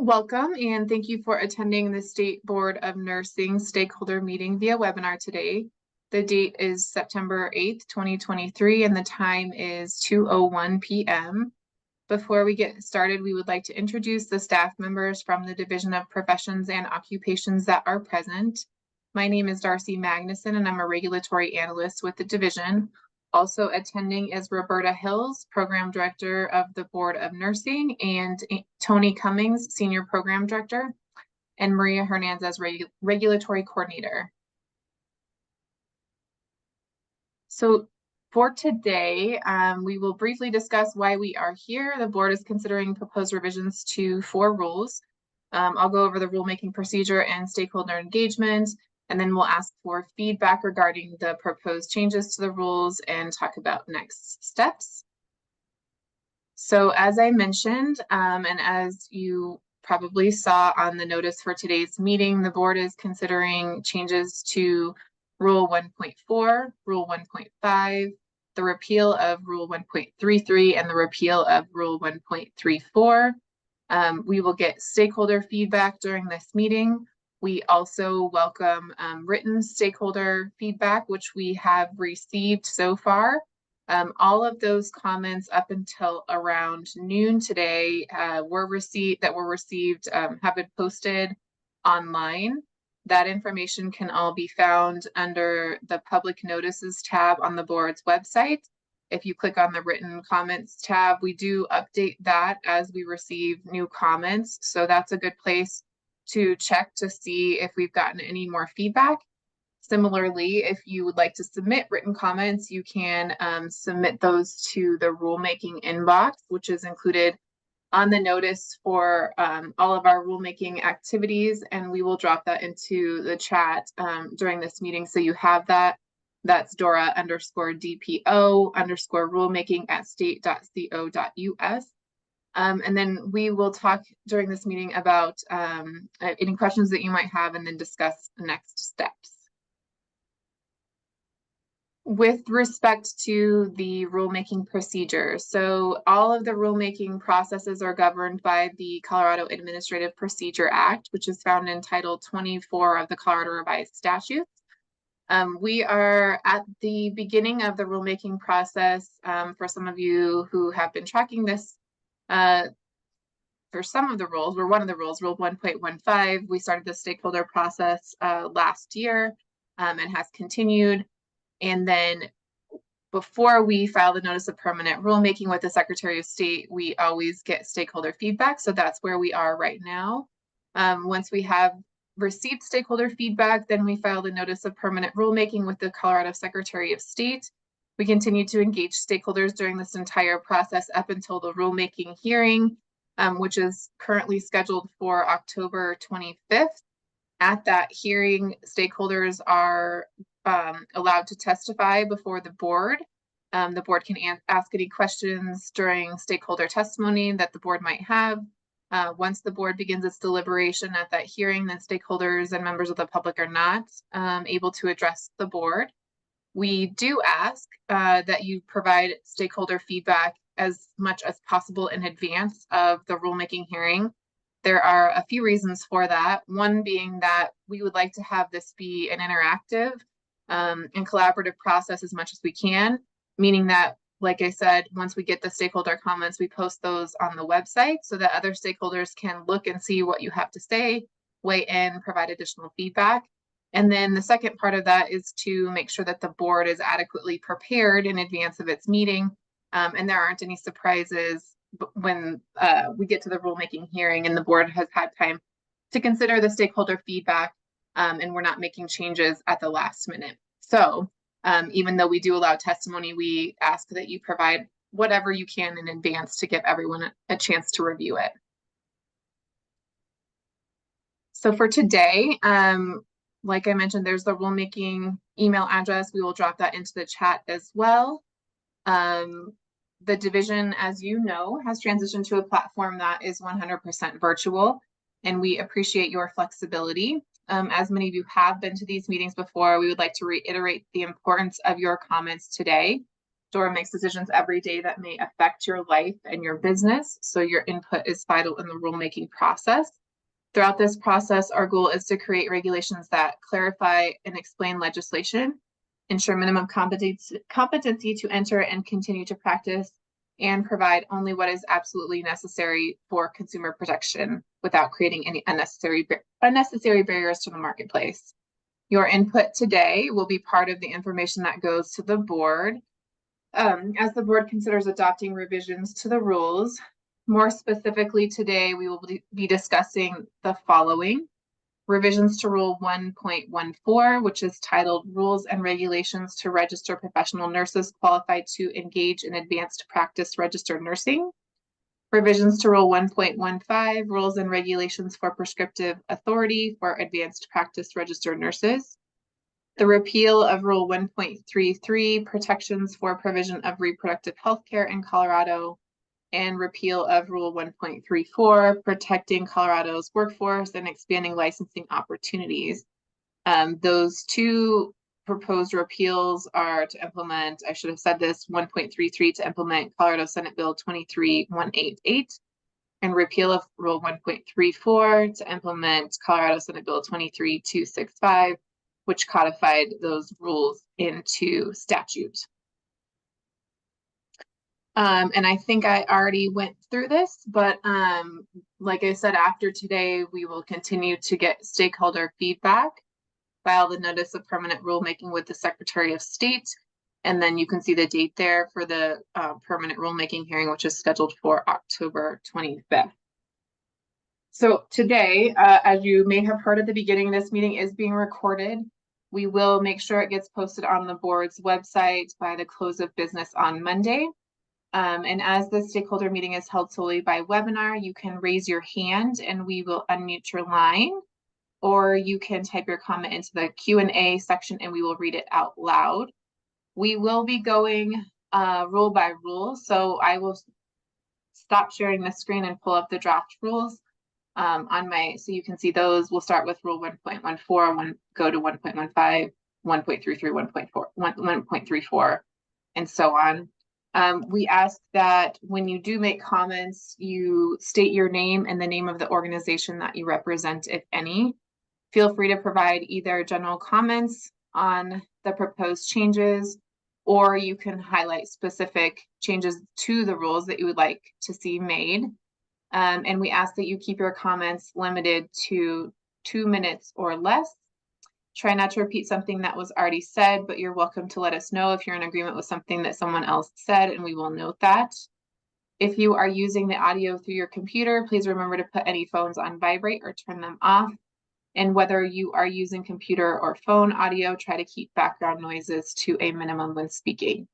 Welcome and thank you for attending the State Board of Nursing stakeholder meeting via webinar today. The date is September 8th, 2023, and the time is 2:01 p.m. Before we get started, we would like to introduce the staff members from the Division of Professions and Occupations that are present. My name is Darcy Magnuson, and I'm a regulatory analyst with the division. Also attending is Roberta Hills, Program Director of the Board of Nursing, and Tony Cummings, Senior Program Director, and Maria Hernandez, Regulatory Coordinator. So for today, we will briefly discuss why we are here. The board is considering proposed revisions to 4 rules. I'll go over the rulemaking procedure and stakeholder engagement, and then we'll ask for feedback regarding the proposed changes to the rules and talk about next steps. So as I mentioned, and as you probably saw on the notice for today's meeting, the board is considering changes to Rule 1.4, Rule 1.5, the repeal of Rule 1.33, and the repeal of Rule 1.34. We will get stakeholder feedback during this meeting. We also welcome written stakeholder feedback, which we have received so far. All of those comments up until around noon today have been posted online. That information can all be found under the Public Notices tab on the board's website. If you click on the Written Comments tab, we do update that as we receive new comments. So that's a good place to check to see if we've gotten any more feedback. Similarly, if you would like to submit written comments, you can submit those to the rulemaking inbox, which is included on the notice for all of our rulemaking activities, and we will drop that into the chat during this meeting. So you have that. That's Dora_DPO_rulemaking@state.co.us. And then we will talk during this meeting about any questions that you might have and then discuss next steps. With respect to the rulemaking procedure, so all of the rulemaking processes are governed by the Colorado Administrative Procedure Act, which is found in Title 24 of the Colorado Revised Statutes. We are at the beginning of the rulemaking process. For some of you who have been tracking this, for some of the rules, one of the rules, Rule 1.15, we started the stakeholder process last year and has continued. And then before we file the notice of permanent rulemaking with the Secretary of State, we always get stakeholder feedback. So that's where we are right now. Once we have received stakeholder feedback, then we file the notice of permanent rulemaking with the Colorado Secretary of State. We continue to engage stakeholders during this entire process up until the rulemaking hearing, which is currently scheduled for October 25th. At that hearing, stakeholders are allowed to testify before the board. The board can ask any questions during stakeholder testimony that the board might have. Once the board begins its deliberation at that hearing, then stakeholders and members of the public are not able to address the board. We do ask that you provide stakeholder feedback as much as possible in advance of the rulemaking hearing. There are a few reasons for that. One being that we would like to have this be an interactive and collaborative process as much as we can, meaning that, like I said, once we get the stakeholder comments, we post those on the website so that other stakeholders can look and see what you have to say, weigh in, provide additional feedback. And then the second part of that is to make sure that the board is adequately prepared in advance of its meeting, and there aren't any surprises when we get to the rulemaking hearing and the board has had time to consider the stakeholder feedback, and we're not making changes at the last minute. So even though we do allow testimony, we ask that you provide whatever you can in advance to give everyone a chance to review it. So for today, like I mentioned, there's the rulemaking email address. We will drop that into the chat as well. The division, as you know, has transitioned to a platform that is 100% virtual, and we appreciate your flexibility. As many of you have been to these meetings before, we would like to reiterate the importance of your comments today. Dora makes decisions every day that may affect your life and your business, so your input is vital in the rulemaking process. Throughout this process, our goal is to create regulations that clarify and explain legislation, ensure minimum competency to enter and continue to practice, and provide only what is absolutely necessary for consumer protection without creating any unnecessary barriers to the marketplace. Your input today will be part of the information that goes to the board as the board considers adopting revisions to the rules. More specifically, today we will be discussing the following: revisions to Rule 1.14, which is titled Rules and Regulations to Register Professional Nurses Qualified to Engage in Advanced Practice Registered Nursing. Revisions to Rule 1.15, Rules and Regulations for Prescriptive Authority for Advanced Practice Registered Nurses. The repeal of Rule 1.33, Protections for Provision of Reproductive Health Care in Colorado, and repeal of Rule 1.34, Protecting Colorado's Workforce and Expanding Licensing Opportunities. Those two proposed repeals are to implement, I should have said this, 1.33 to implement Colorado Senate Bill 23188, and repeal of Rule 1.34 to implement Colorado Senate Bill 23265, which codified those rules into statute. And I think I already went through this, but like I said, after today, we will continue to get stakeholder feedback, file the notice of permanent rulemaking with the Secretary of State, and then you can see the date there for the permanent rulemaking hearing, which is scheduled for October 25th. So today, as you may have heard at the beginning, this meeting is being recorded. We will make sure it gets posted on the board's website by the close of business on Monday. And as the stakeholder meeting is held solely by webinar, you can raise your hand and we will unmute your line, or you can type your comment into the Q&A section and we will read it out loud. We will be going rule by rule, so I will stop sharing the screen and pull up the draft rules so you can see those. We'll start with Rule 1.14, go to 1.15, 1.33, 1.34, and so on. We ask that when you do make comments, you state your name and the name of the organization that you represent, if any. Feel free to provide either general comments on the proposed changes, or you can highlight specific changes to the rules that you would like to see made. And we ask that you keep your comments limited to 2 minutes or less. Try not to repeat something that was already said, but you're welcome to let us know if you're in agreement with something that someone else said, and we will note that. If you are using the audio through your computer, please remember to put any phones on vibrate or turn them off. And whether you are using computer or phone audio, try to keep background noises to a minimum when speaking.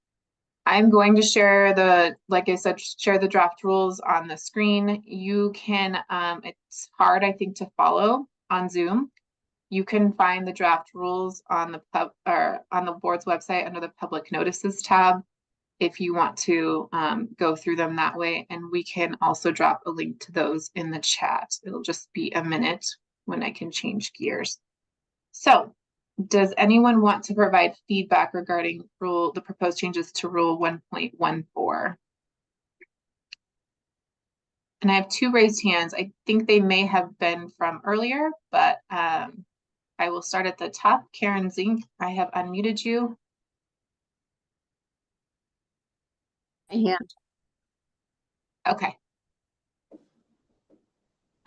I'm going to share like I said, share the draft rules on the screen. You can, it's hard, I think, to follow on Zoom. You can find the draft rules on the board's website under the Public Notices tab if you want to go through them that way. And we can also drop a link to those in the chat. It'll just be a minute when I can change gears. So, does anyone want to provide feedback regarding the proposed changes to Rule 1.14? And I have 2 raised hands. I think they may have been from earlier, but I will start at the top. Karen Zink, I have unmuted you. My hand. Okay.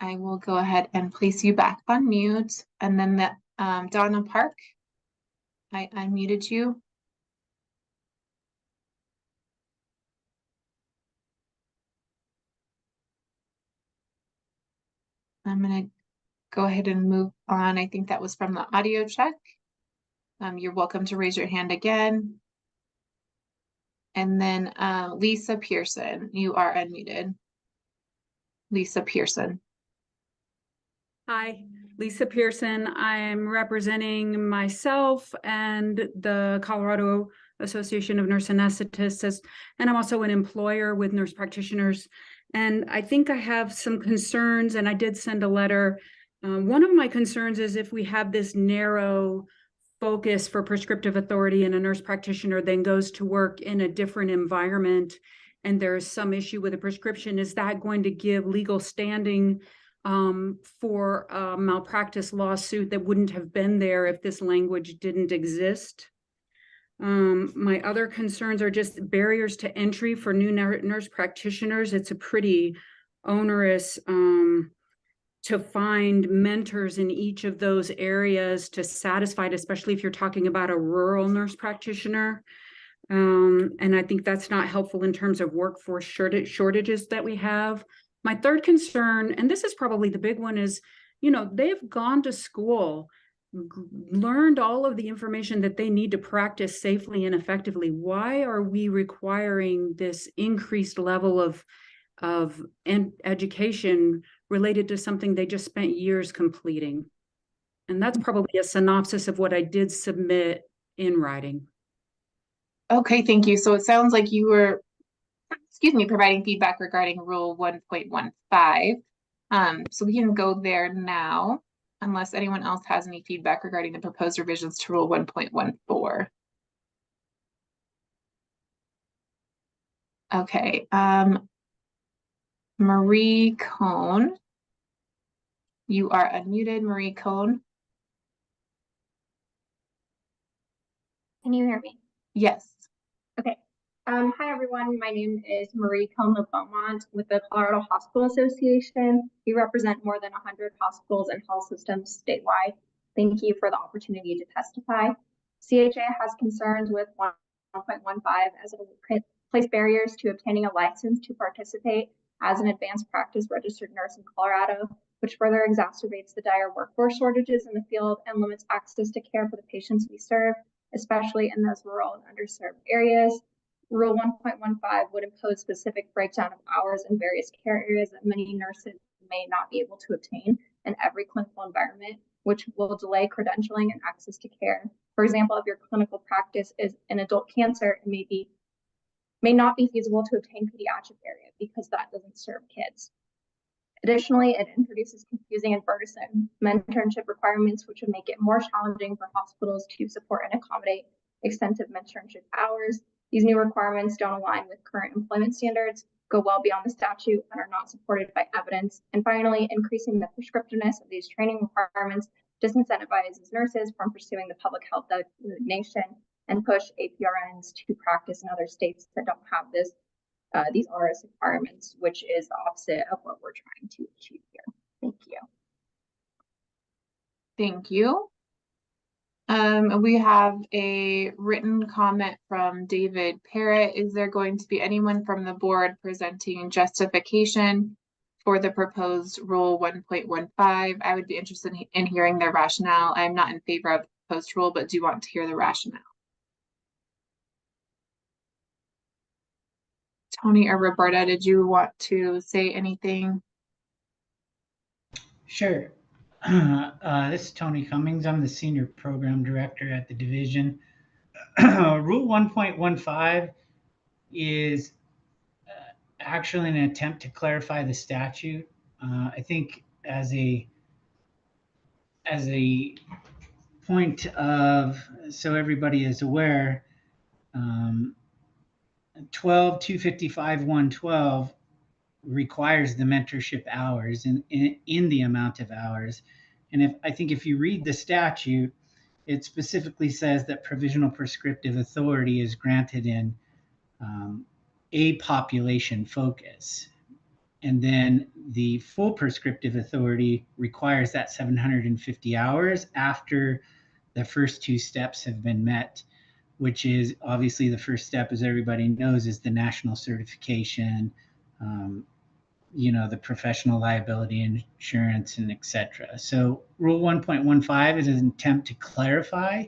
I will go ahead and place you back on mute. And then Donna Park, I unmuted you. I'm going to go ahead and move on. I think that was from the audio check. You're welcome to raise your hand again. And then Lisa Pearson, you are unmuted. Lisa Pearson. Hi, Lisa Pearson. I'm representing myself and the Colorado Association of Nurse Anesthetists, and I'm also an employer with nurse practitioners. And I think I have some concerns, and I did send a letter. One of my concerns is if we have this narrow focus for prescriptive authority and a nurse practitioner then goes to work in a different environment and there's some issue with a prescription, is that going to give legal standing for a malpractice lawsuit that wouldn't have been there if this language didn't exist? My other concerns are just barriers to entry for new nurse practitioners. It's a pretty onerous to find mentors in each of those areas to satisfy it, especially if you're talking about a rural nurse practitioner. And I think that's not helpful in terms of workforce shortages that we have. My third concern, and this is probably the big one, is, you know, they've gone to school, learned all of the information that they need to practice safely and effectively. Why are we requiring this increased level of education related to something they just spent years completing? And that's probably a synopsis of what I did submit in writing. Okay, thank you. So it sounds like you were, providing feedback regarding Rule 1.15. So we can go there now, unless anyone else has any feedback regarding the proposed revisions to Rule 1.14. Okay, Marie Cohn. You are unmuted, Marie Cohn. Can you hear me? Yes. Okay. Hi, everyone. My name is Marie Cohn of Beaumont with the Colorado Hospital Association. We represent more than 100 hospitals and health systems statewide. Thank you for the opportunity to testify. CHA has concerns with 1.15 as it will place barriers to obtaining a license to participate as an advanced practice registered nurse in Colorado, which further exacerbates the dire workforce shortages in the field and limits access to care for the patients we serve, especially in those rural and underserved areas. Rule 1.15 would impose specific breakdown of hours in various care areas that many nurses may not be able to obtain in every clinical environment, which will delay credentialing and access to care. For example, if your clinical practice is in adult cancer, it may not be feasible to obtain pediatric area because that doesn't serve kids. Additionally, it introduces confusing and burdensome mentorship requirements, which would make it more challenging for hospitals to support and accommodate extensive mentorship hours. These new requirements don't align with current employment standards, go well beyond the statute, and are not supported by evidence. And finally, increasing the prescriptiveness of these training requirements disincentivizes nurses from pursuing the public health designation and push APRNs to practice in other states that don't have these RS requirements, which is the opposite of what we're trying to achieve here. Thank you. Thank you. We have a written comment from David Parrott. Is there going to be anyone from the board presenting justification for the proposed Rule 1.15? I would be interested in hearing their rationale. I'm not in favor of the proposed rule, but do want to hear the rationale. Tony or Roberta, did you want to say anything? Sure. This is Tony Cummings. I'm the Senior Program Director at the division. Rule 1.15 is actually an attempt to clarify the statute. I think as a point of, so everybody is aware, 12-255-112 requires the mentorship hours in the amount of hours. And I think if you read the statute, it specifically says that provisional prescriptive authority is granted in a population focus. And then the full prescriptive authority requires that 750 hours after the first two steps have been met, which is obviously the first step, as everybody knows, is the national certification, the professional liability insurance, and etc. So Rule 1.15 is an attempt to clarify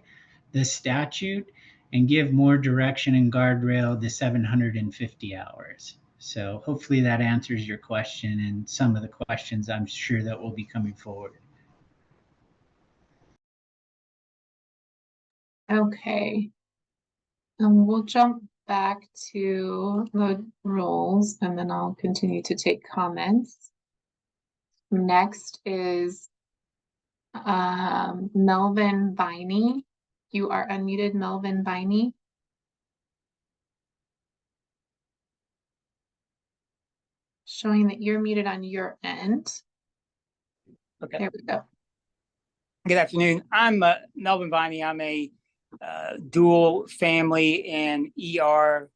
the statute and give more direction and guardrail the 750 hours. So hopefully that answers your question and some of the questions I'm sure that will be coming forward. Okay. We'll jump back to the rules and then I'll continue to take comments. Next is Melvin Viney. You are unmuted, Melvin Biney. Showing that you're muted on your end. Okay. There we go. Good afternoon. I'm Melvin Viney. I'm a dual family and ER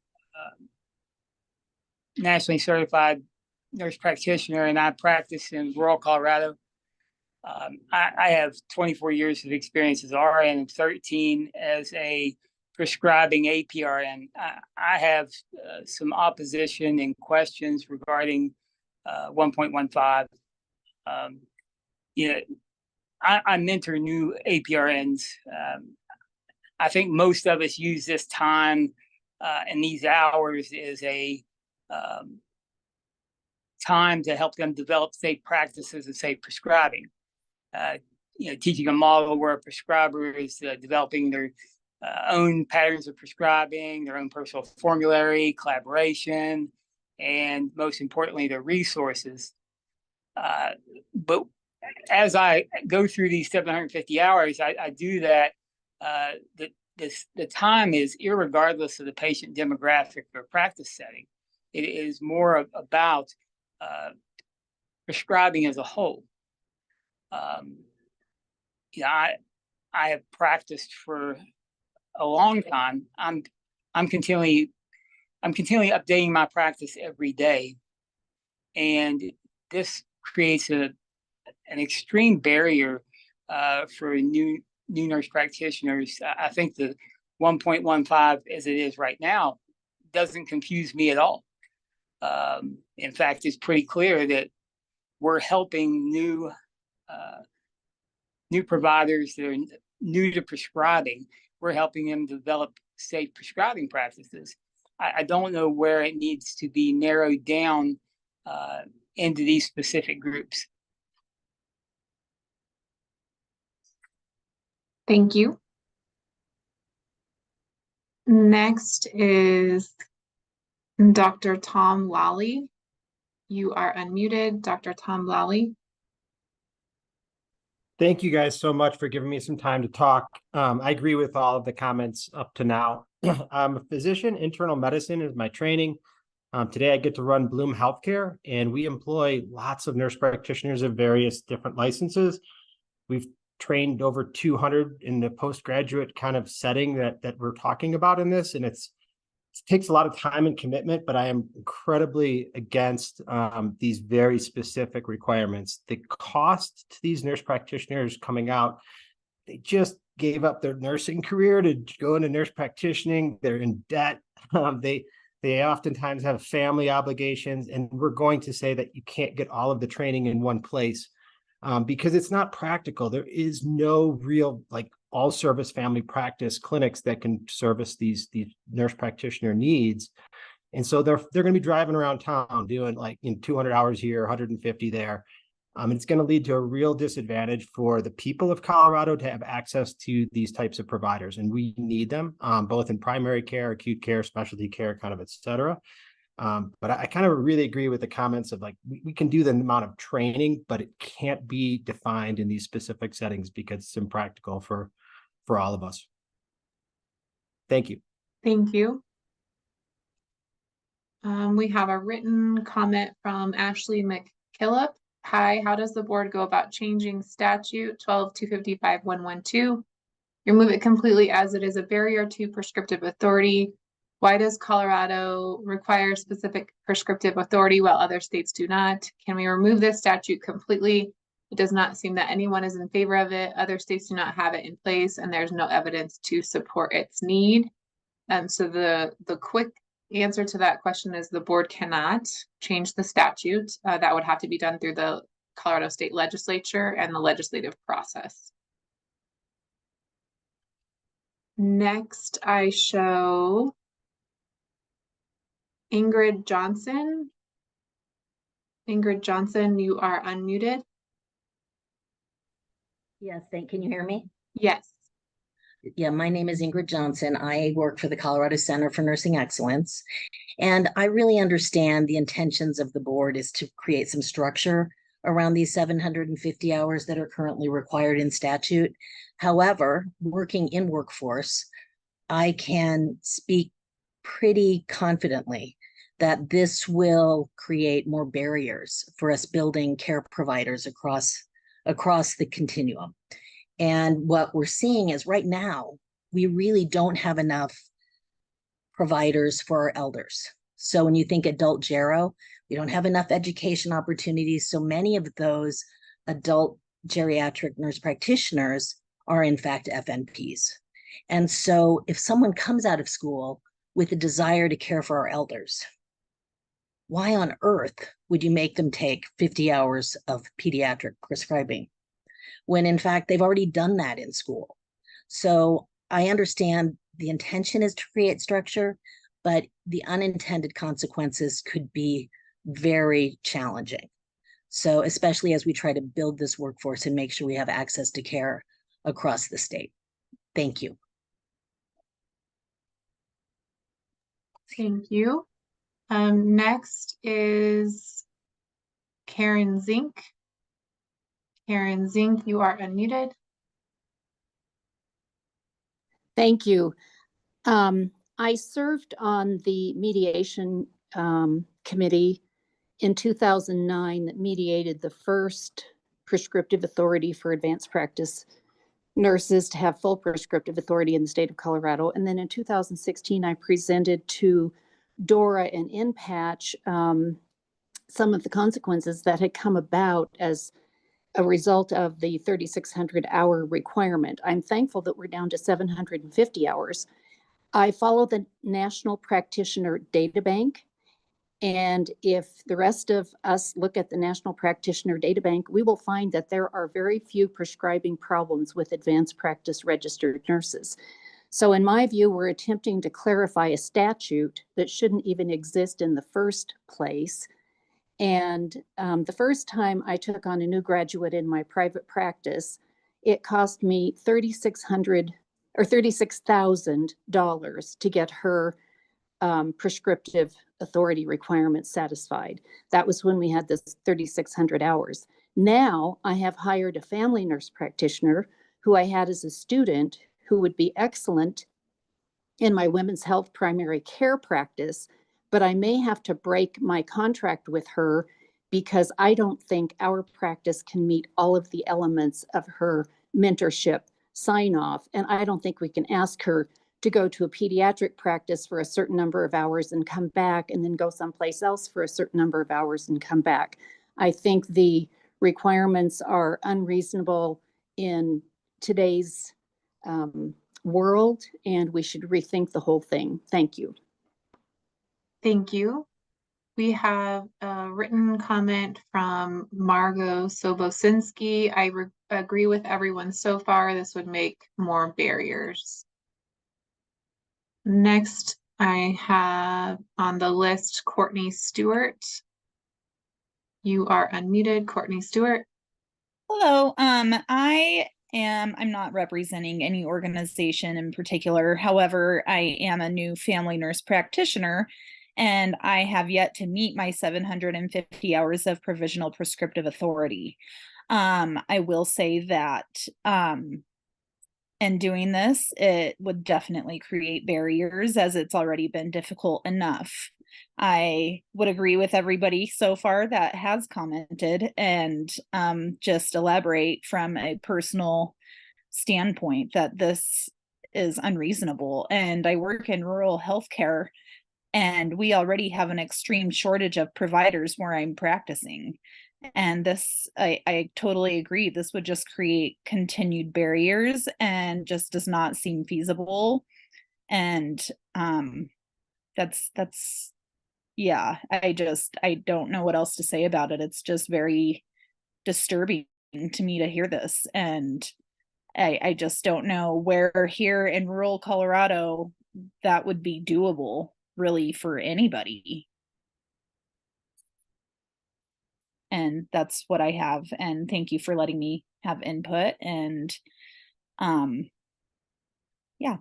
nationally certified nurse practitioner, and I practice in rural Colorado. I have 24 years of experience as RN and 13 as a prescribing APRN. I have some opposition and questions regarding 1.15. I mentor new APRNs. I think most of us use this time and these hours as a time to help them develop safe practices and safe prescribing. Teaching a model where a prescriber is developing their own patterns of prescribing, their own personal formulary, collaboration, and most importantly, their resources. But as I go through these 750 hours, I do that. The time is irregardless of the patient demographic or practice setting. It is more about prescribing as a whole. I have practiced for a long time. I'm continually updating my practice every day, and this creates an extreme barrier for new nurse practitioners. I think the 1.15 as it is right now doesn't confuse me at all. In fact, it's pretty clear that we're helping new providers that are new to prescribing. We're helping them develop safe prescribing practices. I don't know where it needs to be narrowed down into these specific groups. Thank you. Next is Dr. Tom Lally. You are unmuted, Dr. Tom Lally. Thank you guys so much for giving me some time to talk. I agree with all of the comments up to now. I'm a physician. Internal medicine is my training. Today I get to run Bloom Healthcare, and we employ lots of nurse practitioners of various different licenses. We've trained over 200 in the postgraduate kind of setting that we're talking about in this, and it takes a lot of time and commitment, but I am incredibly against these very specific requirements. The cost to these nurse practitioners coming out, they just gave up their nursing career to go into nurse practicing. They're in debt. They oftentimes have family obligations, and we're going to say that you can't get all of the training in one place because it's not practical. There is no real all service family practice clinics that can service these nurse practitioner needs. And so they're going to be driving around town doing 200 hours here, 150 there. And it's going to lead to a real disadvantage for the people of Colorado to have access to these types of providers. And we need them both in primary care, acute care, specialty care, kind of, et cetera. But I kind of really agree with the comments of we can do the amount of training, but it can't be defined in these specific settings because it's impractical for all of us. Thank you. Thank you. We have a written comment from Ashley McKillop. Hi, how does the board go about changing statute 12-255-112? Remove it completely as it is a barrier to prescriptive authority. Why does Colorado require specific prescriptive authority while other states do not? Can we remove this statute completely? It does not seem that anyone is in favor of it. Other states do not have it in place, and there's no evidence to support its need. So the quick answer to that question is the board cannot change the statute. That would have to be done through the Colorado State Legislature and the legislative process. Next, I show Ingrid Johnson. Ingrid Johnson, you are unmuted. Yes, can you hear me? Yes. Yeah, my name is Ingrid Johnson. I work for the Colorado Center for Nursing Excellence. And I really understand the intentions of the board is to create some structure around these 750 hours that are currently required in statute. However, working in workforce, I can speak pretty confidently that this will create more barriers for us building care providers across the continuum. And what we're seeing is right now, we really don't have enough providers for our elders. So when you think adult gero, we don't have enough education opportunities. So many of those adult geriatric nurse practitioners are in fact FNPs. And so if someone comes out of school with a desire to care for our elders, why on earth would you make them take 50 hours of pediatric prescribing when in fact they've already done that in school? So I understand the intention is to create structure, but the unintended consequences could be very challenging. So especially as we try to build this workforce and make sure we have access to care across the state. Thank you. Thank you. Next is Karen Zink. Karen Zink, you are unmuted. Thank you. I served on the mediation committee in 2009 that mediated the first prescriptive authority for advanced practice nurses to have full prescriptive authority in the state of Colorado. And then in 2016, I presented to DORA and InPatch some of the consequences that had come about as a result of the 3,600 hour requirement. I'm thankful that we're down to 750 hours. I follow the National Practitioner Data Bank. And if the rest of us look at the National Practitioner Data Bank, we will find that there are very few prescribing problems with advanced practice registered nurses. So in my view, we're attempting to clarify a statute that shouldn't even exist in the first place. And the first time I took on a new graduate in my private practice, it cost me $3,600 or $36,000 to get her prescriptive authority requirements satisfied. That was when we had this 3,600 hours. Now I have hired a family nurse practitioner who I had as a student who would be excellent in my women's health primary care practice, but I may have to break my contract with her because I don't think our practice can meet all of the elements of her mentorship sign off. And I don't think we can ask her to go to a pediatric practice for a certain number of hours and come back and then go someplace else for a certain number of hours and come back. I think the requirements are unreasonable in today's world, and we should rethink the whole thing. Thank you. Thank you. We have a written comment from Margot Sobosinski. I agree with everyone so far. This would make more barriers. Next, I have on the list Courtney Stewart. You are unmuted, Courtney Stewart. Hello, I'm not representing any organization in particular. However, I am a new family nurse practitioner, and I have yet to meet my 750 hours of provisional prescriptive authority. I will say that in doing this, it would definitely create barriers as it's already been difficult enough. I would agree with everybody so far that has commented and just elaborate from a personal standpoint that this is unreasonable. And I work in rural healthcare, and we already have an extreme shortage of providers where I'm practicing. And this, I totally agree. This would just create continued barriers and just does not seem feasible. And yeah, I don't know what else to say about it. It's just very disturbing to me to hear this. And I just don't know where here in rural Colorado that would be doable really for anybody. And that's what I have. And thank you for letting me have input. And yeah.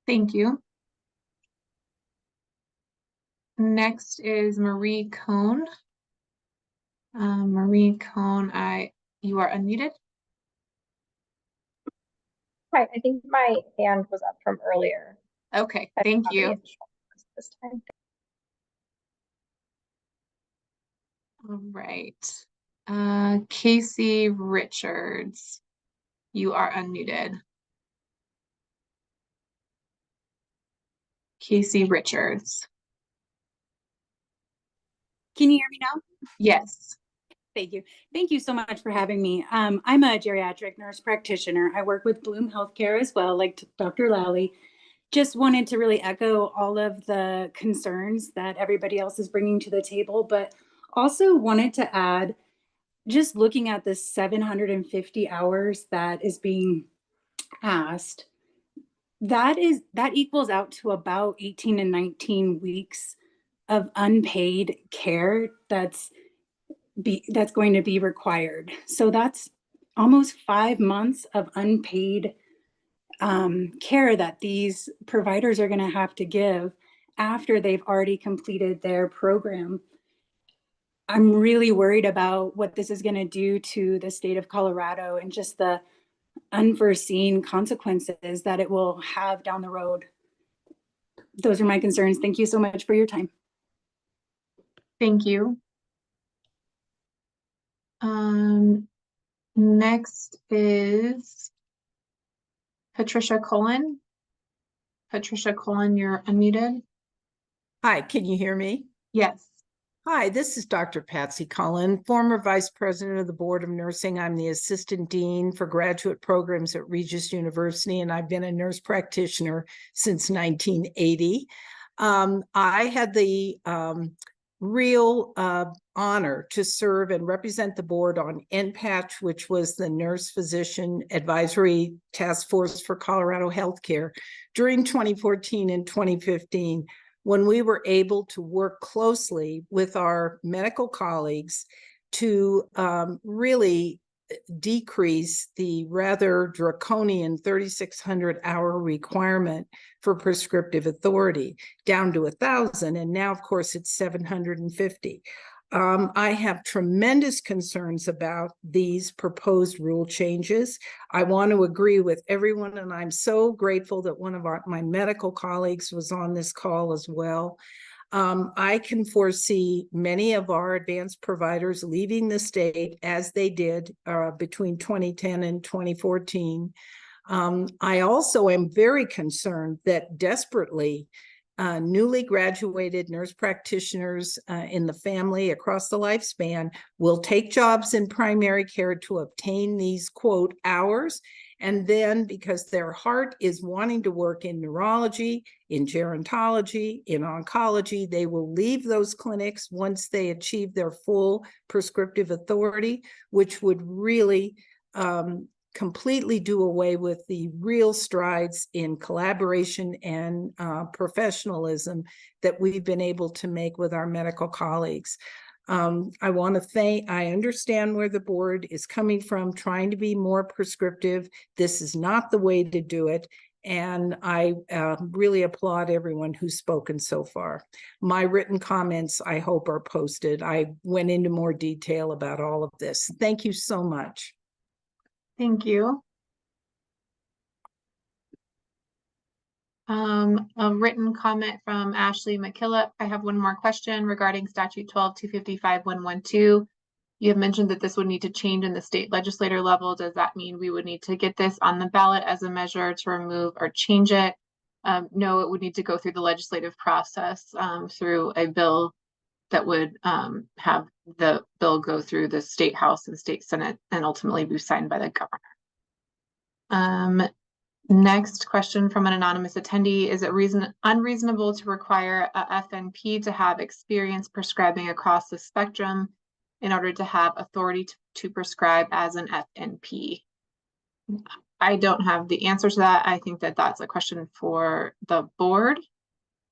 Thank you. Next is Marie Cohn. Marie Cohn, you are unmuted. Hi, I think my hand was up from earlier. Okay, I don't thank have any you. additional questions this time. All right. Casey Richards, you are unmuted. Casey Richards. Can you hear me now? Yes. Thank you. Thank you so much for having me. I'm a geriatric nurse practitioner. I work with Bloom Healthcare as well, like Dr. Lally. Just wanted to really echo all of the concerns that everybody else is bringing to the table, but also wanted to add, just looking at the 750 hours that is being asked, that equals out to about 18 and 19 weeks of unpaid care that's going to be required. So that's almost 5 months of unpaid care that these providers are going to have to give after they've already completed their program. I'm really worried about what this is going to do to the state of Colorado and just the unforeseen consequences that it will have down the road. Those are my concerns. Thank you so much for your time. Thank you. Next is Patricia Cullen. Patricia Cullen, you're unmuted. Hi, can you hear me? Yes. Hi, this is Dr. Patsy Cullen, former Vice President of the Board of Nursing. I'm the Assistant Dean for Graduate Programs at Regis University, and I've been a nurse practitioner since 1980. I had the real honor to serve and represent the board on NPATCH, which was the Nurse Physician Advisory Task Force for Colorado Healthcare during 2014 and 2015, when we were able to work closely with our medical colleagues to really decrease the rather draconian 3,600 hour requirement for prescriptive authority down to 1,000. And now, of course, it's 750. I have tremendous concerns about these proposed rule changes. I want to agree with everyone, and I'm so grateful that one of my medical colleagues was on this call as well. I can foresee many of our advanced providers leaving the state as they did between 2010 and 2014. I also am very concerned that desperately newly graduated nurse practitioners in the family across the lifespan will take jobs in primary care to obtain these, quote, hours. And then because their heart is wanting to work in neurology, in gerontology, in oncology, they will leave those clinics once they achieve their full prescriptive authority, which would really completely do away with the real strides in collaboration and professionalism that we've been able to make with our medical colleagues. I want to thank, I understand where the board is coming from, trying to be more prescriptive. This is not the way to do it. And I really applaud everyone who's spoken so far. My written comments, I hope, are posted. I went into more detail about all of this. Thank you so much. Thank you. A written comment from Ashley McKillop. I have one more question regarding statute 12-255-112. You have mentioned that this would need to change in the state legislator level. Does that mean we would need to get this on the ballot as a measure to remove or change it? No, it would need to go through the legislative process through a bill that would have the bill go through the state house and state senate and ultimately be signed by the governor. Next question from an anonymous attendee. Is it unreasonable to require a FNP to have experience prescribing across the spectrum in order to have authority to prescribe as an FNP? I don't have the answer to that. I think that that's a question for the board,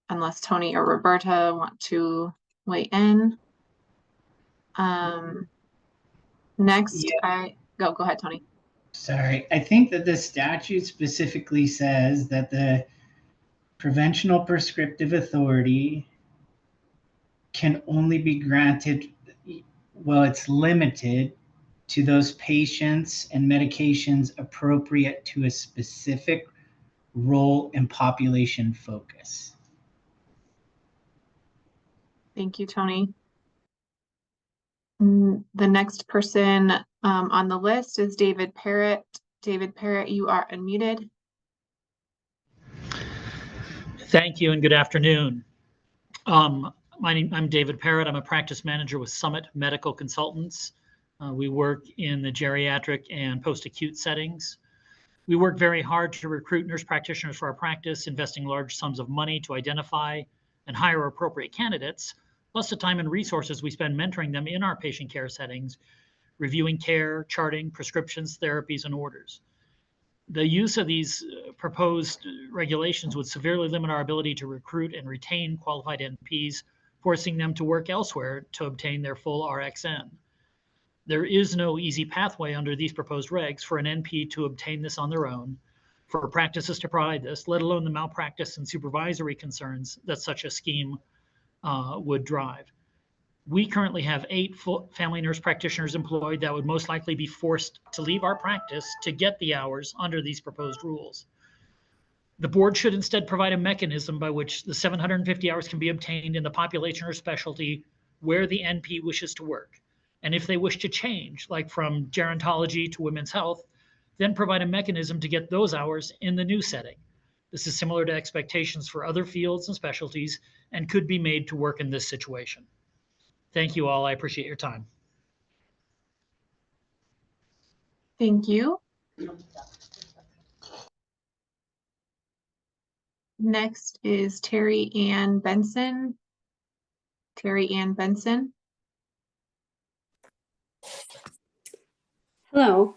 unless Tony or Roberta want to weigh in. Next, yeah. Go ahead, Tony. Sorry, I think that the statute specifically says that the preventional prescriptive authority can only be granted Well, it's limited to those patients and medications appropriate to a specific role and population focus. Thank you, Tony. The next person on the list is David Parrott. David Parrott, you are unmuted. Thank you and good afternoon. I'm David Parrott. I'm a practice manager with Summit Medical Consultants. We work in the geriatric and post-acute settings. We work very hard to recruit nurse practitioners for our practice, investing large sums of money to identify and hire appropriate candidates, plus the time and resources we spend mentoring them in our patient care settings, reviewing care, charting, prescriptions, therapies, and orders. The use of these proposed regulations would severely limit our ability to recruit and retain qualified NPs, forcing them to work elsewhere to obtain their full RXN. There is no easy pathway under these proposed regs for an NP to obtain this on their own, for practices to provide this, let alone the malpractice and supervisory concerns that such a scheme would drive. We currently have 8 full family nurse practitioners employed that would most likely be forced to leave our practice to get the hours under these proposed rules. The board should instead provide a mechanism by which the 750 hours can be obtained in the population or specialty where the NP wishes to work. And if they wish to change, like from gerontology to women's health, then provide a mechanism to get those hours in the new setting. This is similar to expectations for other fields and specialties and could be made to work in this situation. Thank you all. I appreciate your time. Thank you. Next is Terry Ann Benson. Terry Ann Benson. Hello,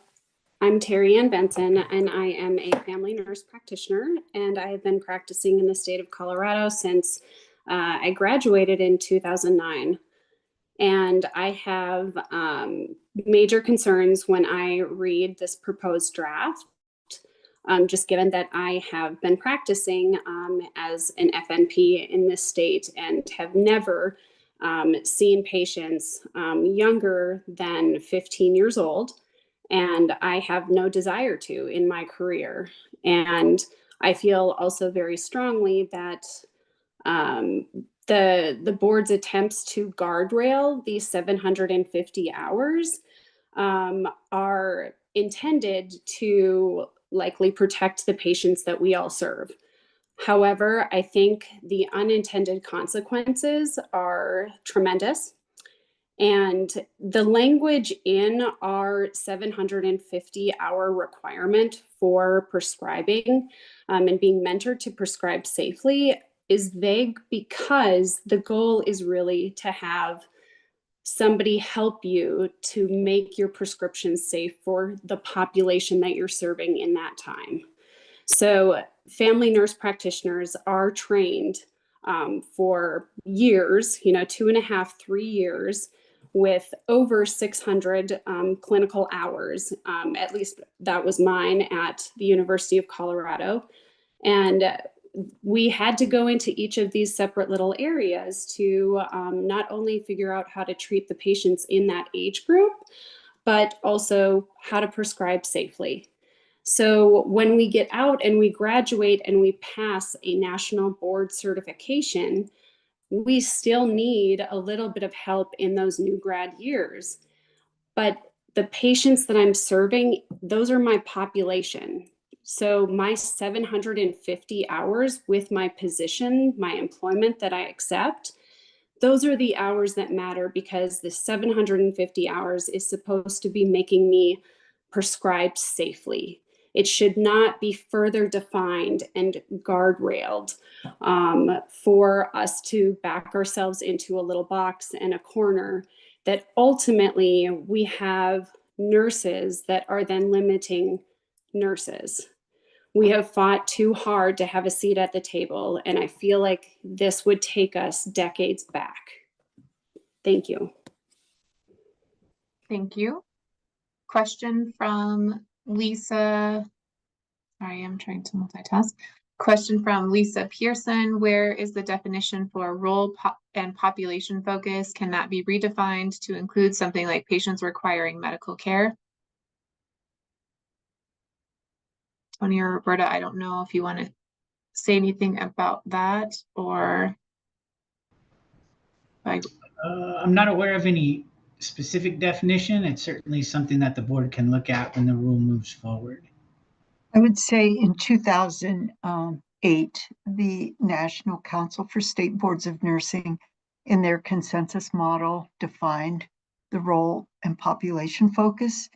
I'm Terry Ann Benson, and I am a family nurse practitioner, and I have been practicing in the state of Colorado since I graduated in 2009. And I have major concerns when I read this proposed draft, just given that I have been practicing as an FNP in this state and have never seen patients younger than 15 years old. And I have no desire to in my career. And I feel also very strongly that the board's attempts to guardrail these 750 hours are intended to likely protect the patients that we all serve. However, I think the unintended consequences are tremendous. And the language in our 750-hour requirement for prescribing and being mentored to prescribe safely is vague because the goal is really to have somebody help you to make your prescription safe for the population that you're serving in that time. So family nurse practitioners are trained for years, 2.5, 3 years, with over 600 clinical hours. At least that was mine at the University of Colorado. And we had to go into each of these separate little areas to not only figure out how to treat the patients in that age group, but also how to prescribe safely. So when we get out and we graduate and we pass a national board certification, we still need a little bit of help in those new grad years. But the patients that I'm serving, those are my population. So my 750 hours with my position, my employment that I accept, those are the hours that matter because the 750 hours is supposed to be making me prescribe safely. It should not be further defined and guardrailed for us to back ourselves into a little box and a corner that ultimately we have nurses that are then limiting nurses. We have fought too hard to have a seat at the table, and I feel like this would take us decades back. Thank you. Thank you. Question from Lisa. Sorry, I'm trying to multitask. Question from Lisa Pearson, where is the definition for role and population focus? Can that be redefined to include something like patients requiring medical care? Tony or Roberta, I don't know if you want to say anything about that, or I'm not aware of any specific definition. It's certainly something that the board can look at when the rule moves forward. I would say in 2008, the National Council for State Boards of Nursing, in their consensus model, defined the role and population focus.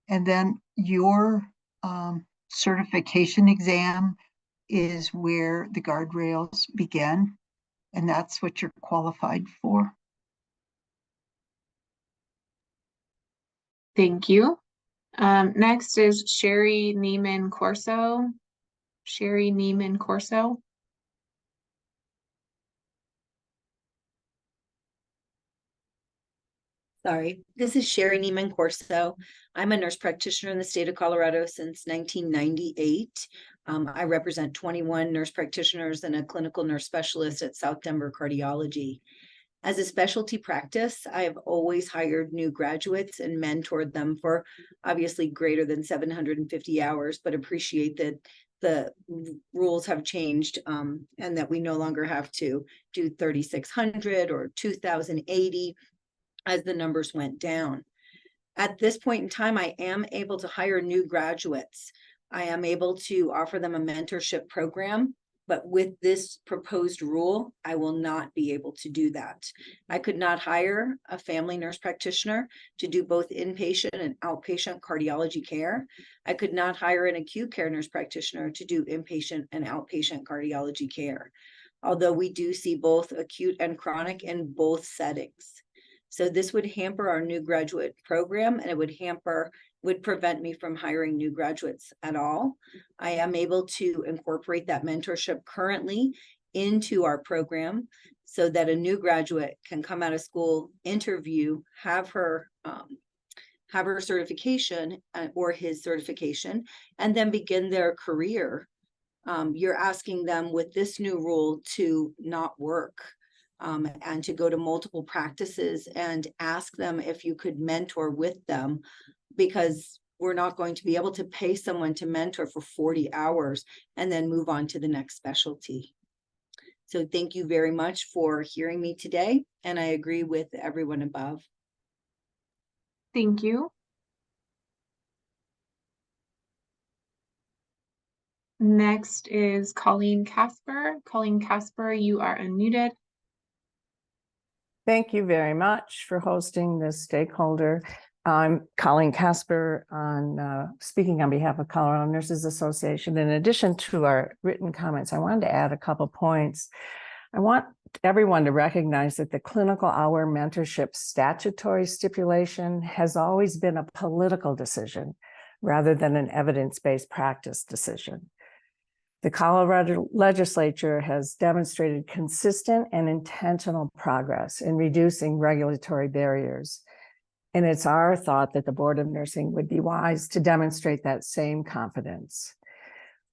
And then your certification exam is where the guardrails begin, and that's what you're qualified for. Thank you. Next is Sherry Neiman Corso. Sherry Neiman Corso. Sorry, this is Sherry Neiman Corso. I'm a nurse practitioner in the state of Colorado since 1998. I represent 21 nurse practitioners and a clinical nurse specialist at South Denver Cardiology. As a specialty practice, I have always hired new graduates and mentored them for obviously greater than 750 hours, but appreciate that the rules have changed and that we no longer have to do 3,600 or 2,080 as the numbers went down. At this point in time, I am able to hire new graduates. I am able to offer them a mentorship program, but with this proposed rule, I will not be able to do that. I could not hire a family nurse practitioner to do both inpatient and outpatient cardiology care. I could not hire an acute care nurse practitioner to do inpatient and outpatient cardiology care, although we do see both acute and chronic in both settings. So this would hamper our new graduate program, and it would prevent me from hiring new graduates at all. I am able to incorporate that mentorship currently into our program so that a new graduate can come out of school, interview, have her certification or his certification, and then begin their career. You're asking them with this new rule to not work. And to go to multiple practices and ask them if you could mentor with them, because we're not going to be able to pay someone to mentor for 40 hours and then move on to the next specialty. So thank you very much for hearing me today, and I agree with everyone above. Thank you. Next is Colleen Casper. Colleen Casper, you are unmuted. Thank you very much for hosting this stakeholder. I'm Colleen Casper, speaking on behalf of Colorado Nurses Association. In addition to our written comments, I wanted to add a couple points. I want everyone to recognize that the clinical hour mentorship statutory stipulation has always been a political decision rather than an evidence-based practice decision. The Colorado legislature has demonstrated consistent and intentional progress in reducing regulatory barriers. And it's our thought that the Board of Nursing would be wise to demonstrate that same confidence.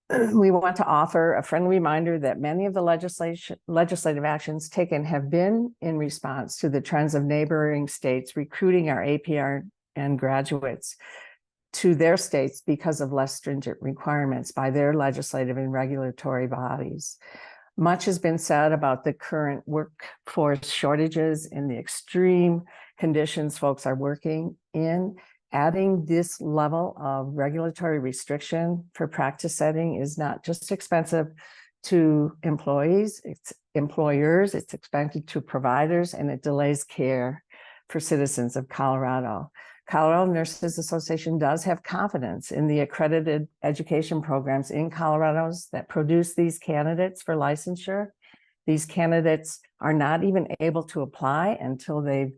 We want to offer a friendly reminder that many of the legislative actions taken have been in response to the trends of neighboring states recruiting our APRN graduates to their states because of less stringent requirements by their legislative and regulatory bodies. Much has been said about the current workforce shortages and the extreme conditions folks are working in. Adding this level of regulatory restriction for practice setting is not just expensive to employees, it's employers, it's expensive to providers, and it delays care for citizens of Colorado. Colorado Nurses Association does have confidence in the accredited education programs in Colorado that produce these candidates for licensure. These candidates are not even able to apply until they've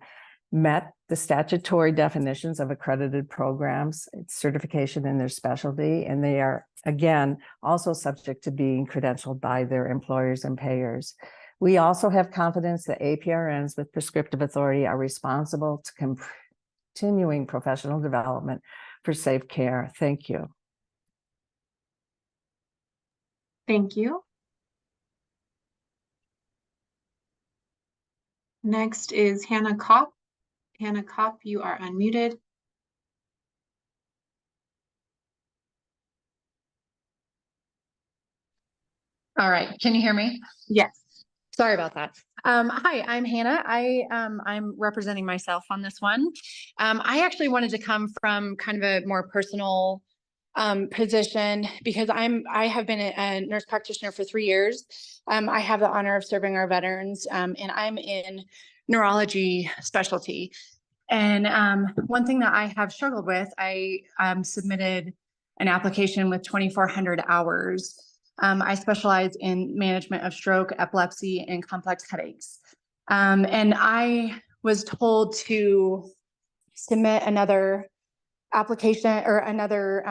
met the statutory definitions of accredited programs, certification in their specialty, and they are, again, also subject to being credentialed by their employers and payers. We also have confidence that APRNs with prescriptive authority are responsible to continuing professional development for safe care. Thank you. Thank you. Next is Hannah Kopp. Hannah Kopp, you are unmuted. All right, can you hear me? Yes. Sorry about that. Hi, I'm Hannah. I'm representing myself on this one. I actually wanted to come from kind of a more personal position because I have been a nurse practitioner for 3 years. I have the honor of serving our veterans, and I'm in neurology specialty. And one thing that I have struggled with, I submitted an application with 2,400 hours. I specialize in management of stroke, epilepsy, and complex headaches. And I was told to submit another application or another,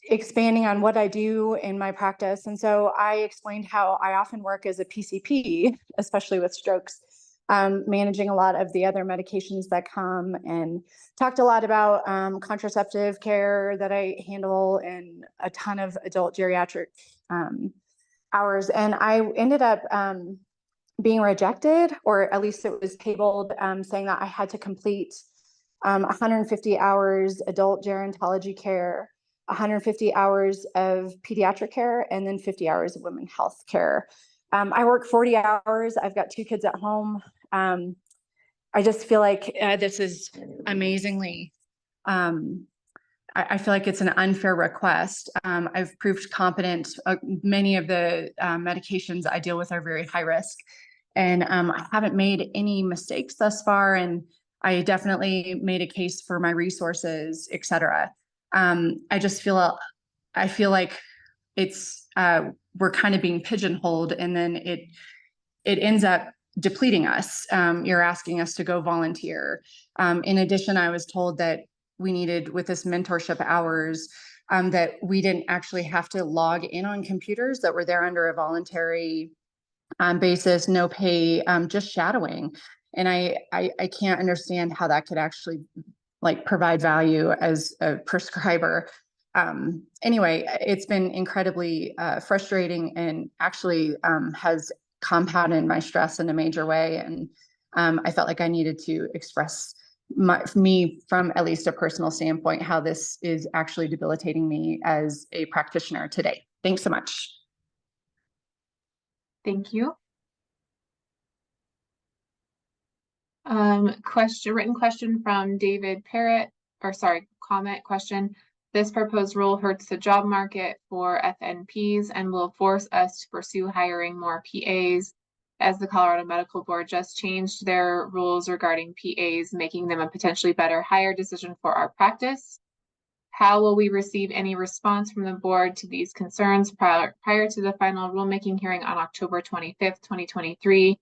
expanding on what I do in my practice. And so I explained how I often work as a PCP, especially with strokes, managing a lot of the other medications that come, and talked a lot about contraceptive care that I handle and a ton of adult geriatric hours. And I ended up being rejected, or at least it was tabled, saying that I had to complete 150 hours adult gerontology care, 150 hours of pediatric care, and then 50 hours of women's health care. I work 40 hours. I've got 2 kids at home. I just feel like this is amazingly, I feel like it's an unfair request. I've proved competent. Many of the medications I deal with are very high risk, and I haven't made any mistakes thus far. And I definitely made a case for my resources, et cetera. I feel like it's, we're kind of being pigeonholed, and then it ends up depleting us. You're asking us to go volunteer. In addition, I was told that we needed, with this mentorship hours, that we didn't actually have to log in on computers, that were there under a voluntary basis, no pay, just shadowing. And I can't understand how that could actually like provide value as a prescriber. Anyway, it's been incredibly frustrating, and actually has compounded my stress in a major way. And I felt like I needed to express me from at least a personal standpoint, how this is actually debilitating me as a practitioner today. Thanks so much. Thank you. Written question from David Parrott, comment question. This proposed rule hurts the job market for FNPs and will force us to pursue hiring more PAs, as the Colorado Medical Board just changed their rules regarding PAs, making them a potentially better hire decision for our practice. How will we receive any response from the board to these concerns prior to the final rulemaking hearing on October 25th, 2023?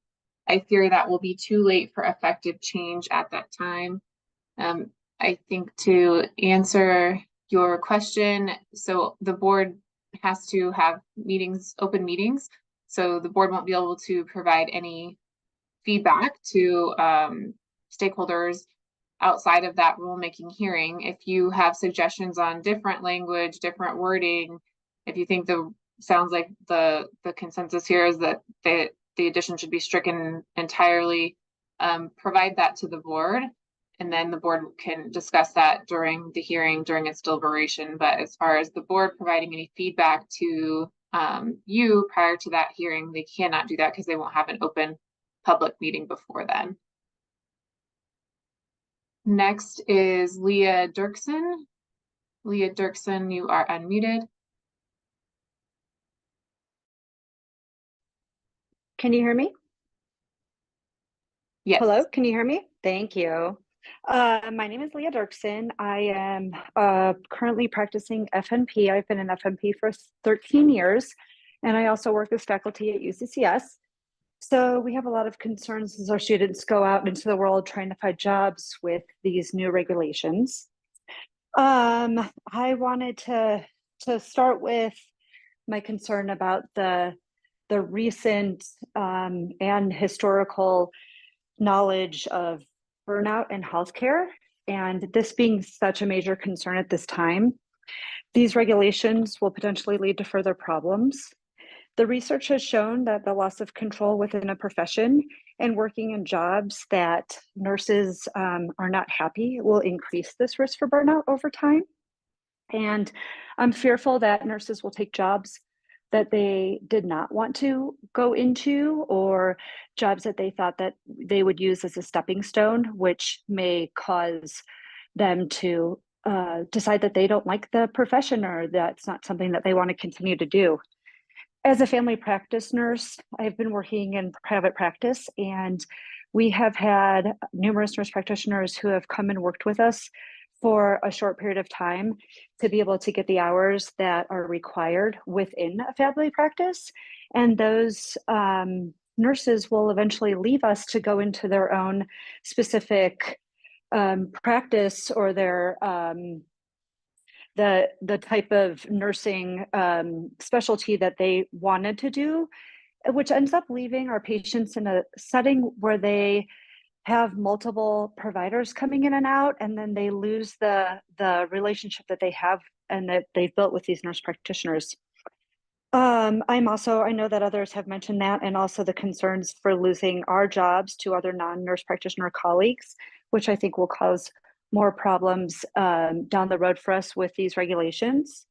I fear that will be too late for effective change at that time. I think to answer your question, so the board has to have open meetings. So the board won't be able to provide any feedback to stakeholders outside of that rulemaking hearing. If you have suggestions on different language, different wording, if you think sounds like the consensus here is that the addition should be stricken entirely, provide that to the board, and then the board can discuss that during the hearing, during its deliberation. But as far as the board providing any feedback to you prior to that hearing, they cannot do that because they won't have an open public meeting before then. Next is Leah Dirksen. Leah Dirksen, you are unmuted. Can you hear me? Yes. Hello, can you hear me? Thank you. My name is Leah Dirksen. I am currently practicing FNP. I've been an FNP for 13 years, and I also work as faculty at UCCS. So we have a lot of concerns as our students go out into the world trying to find jobs with these new regulations. I wanted to start with my concern about the recent and historical knowledge of burnout in healthcare, and this being such a major concern at this time. These regulations will potentially lead to further problems. The research has shown that the loss of control within a profession and working in jobs that nurses are not happy will increase this risk for burnout over time. And I'm fearful that nurses will take jobs that they did not want to go into, or jobs that they thought that they would use as a stepping stone, which may cause them to decide that they don't like the profession or that's not something that they want to continue to do. As a family practice nurse, I've been working in private practice, and we have had numerous nurse practitioners who have come and worked with us for a short period of time to be able to get the hours that are required within a family practice. And those nurses will eventually leave us to go into their own specific practice or their the type of nursing specialty that they wanted to do, which ends up leaving our patients in a setting where they have multiple providers coming in and out, and then they lose the relationship that they have and that they've built with these nurse practitioners. I know that others have mentioned that, and also the concerns for losing our jobs to other non-nurse practitioner colleagues, which I think will cause more problems down the road for us with these regulations.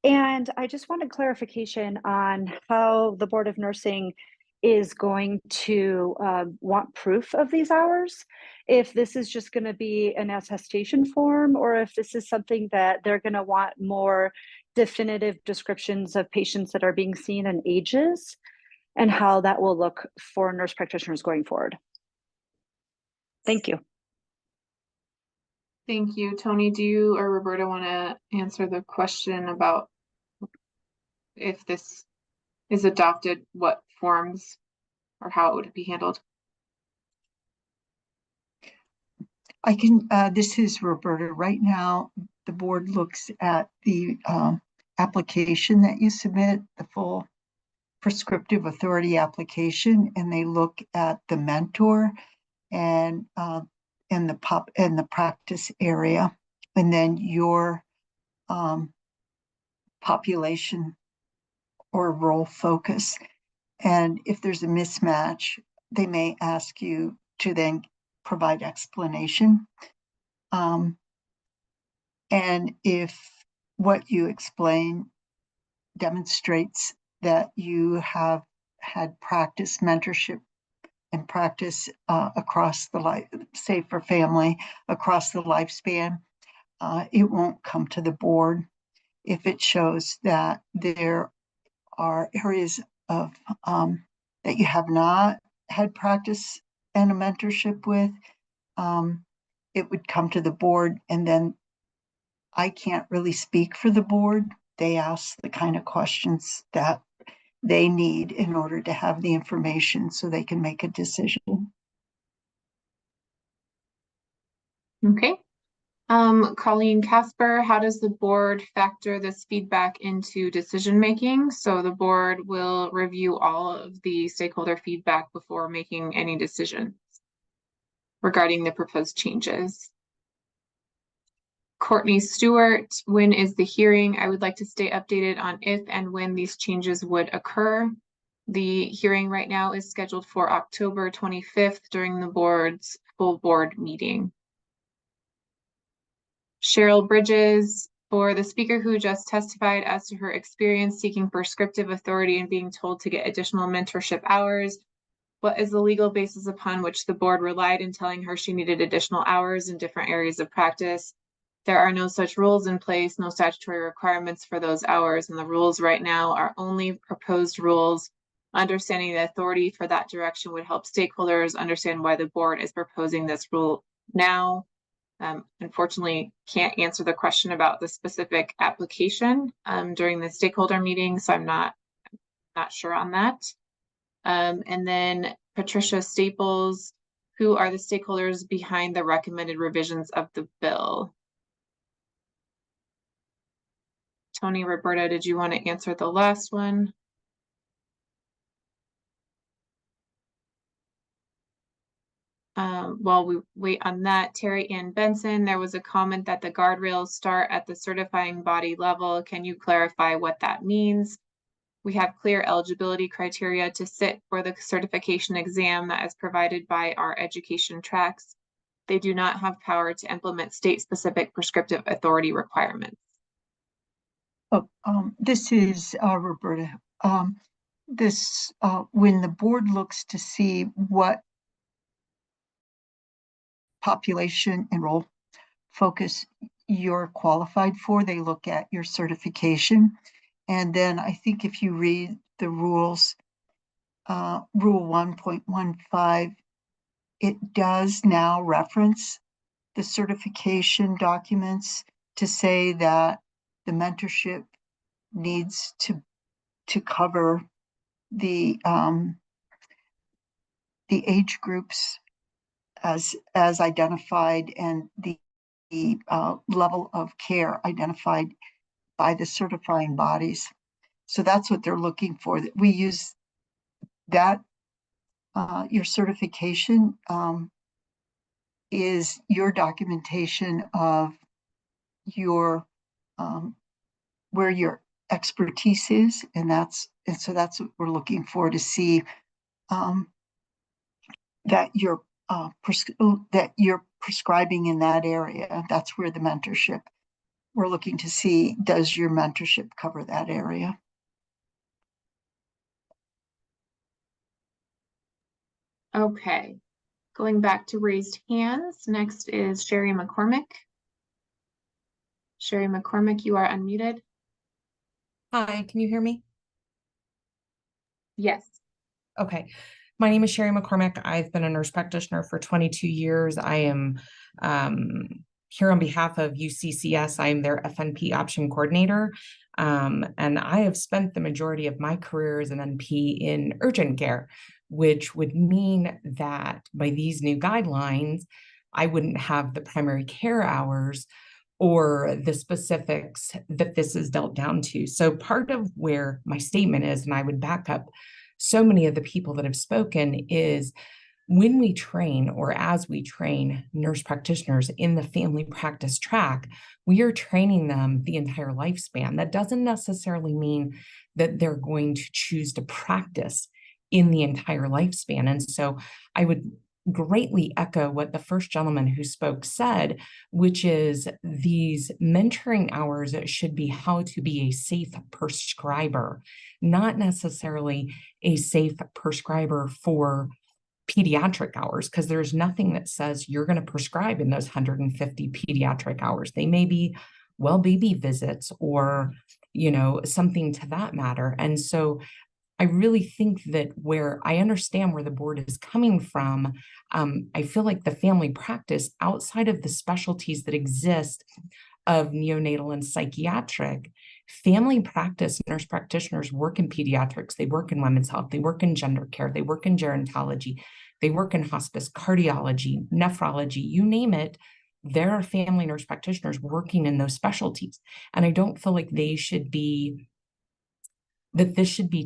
And I just wanted clarification on how the Board of Nursing is going to want proof of these hours, if this is just going to be an attestation form, or if this is something that they're going to want more definitive descriptions of patients that are being seen and ages, and how that will look for nurse practitioners going forward. Thank you. Thank you. Tony, do you or Roberta want to answer the question about if this is adopted, what forms or how it would be handled? I can, this is Roberta. Right now, the board looks at the application that you submit, the full prescriptive authority application, and they look at the mentor and the practice area, and then your population or role focus. And if there's a mismatch, they may ask you to then provide explanation. And if what you explain demonstrates that you have had practice mentorship and practice across the life, say for family, across the lifespan, it won't come to the board. If it shows that there are areas of that you have not had practice and a mentorship with, it would come to the board, and then I can't really speak for the board. They ask the kind of questions that they need in order to have the information so they can make a decision. Okay. Colleen Casper, how does the board factor this feedback into decision making? So the board will review all of the stakeholder feedback before making any decisions regarding the proposed changes. Courtney Stewart, when is the hearing? I would like to stay updated on if and when these changes would occur. The hearing right now is scheduled for October 25th during the board's full board meeting. Cheryl Bridges, for the speaker who just testified as to her experience seeking prescriptive authority and being told to get additional mentorship hours, what is the legal basis upon which the board relied in telling her she needed additional hours in different areas of practice? There are no such rules in place, no statutory requirements for those hours, and the rules right now are only proposed rules. Understanding the authority for that direction would help stakeholders understand why the board is proposing this rule now. Unfortunately, can't answer the question about the specific application during the stakeholder meeting, so I'm not sure on that. And then Patricia Staples, who are the stakeholders behind the recommended revisions of the bill? Tony, Roberta, did you want to answer the last one? While we wait on that, Terry Ann Benson, there was a comment that the guardrails start at the certifying body level. Can you clarify what that means? We have clear eligibility criteria to sit for the certification exam that is provided by our education tracks. They do not have power to implement state-specific prescriptive authority requirements. Oh, this is Roberta. When the board looks to see what population enroll focus you're qualified for, they look at your certification. And then I think if you read the rules, Rule 1.15, it does now reference the certification documents to say that the mentorship needs to cover the age groups as identified and the level of care identified by the certifying bodies. So that's what they're looking for. We use that. Your certification is your documentation of your where your expertise is, and so that's what we're looking for, to see that you're prescribing in that area. That's where the mentorship, we're looking to see, does your mentorship cover that area? Okay, going back to raised hands, next is Sherry McCormick. Sherry McCormick, you are unmuted. Hi, can you hear me? Yes. Okay. My name is Sherry McCormick. I've been a nurse practitioner for 22 years. I am here on behalf of UCCS. I'm their FNP option coordinator. And I have spent the majority of my career as an NP in urgent care, which would mean that by these new guidelines, I wouldn't have the primary care hours or the specifics that this is dealt down to. So part of where my statement is, and I would back up so many of the people that have spoken, is when we train, or as we train nurse practitioners in the family practice track, we are training them the entire lifespan. That doesn't necessarily mean that they're going to choose to practice in the entire lifespan. And so I would greatly echo what the first gentleman who spoke said, which is these mentoring hours should be how to be a safe prescriber, not necessarily a safe prescriber for pediatric hours, because there's nothing that says you're going to prescribe in those 150 pediatric hours. They may be well baby visits or, something to that matter. And so I really think that where I understand where the board is coming from, I feel like the family practice outside of the specialties that exist of neonatal and psychiatric, family practice nurse practitioners work in pediatrics, they work in women's health, they work in gender care, they work in gerontology, they work in hospice, cardiology, nephrology, you name it. There are family nurse practitioners working in those specialties. And I don't feel like this should be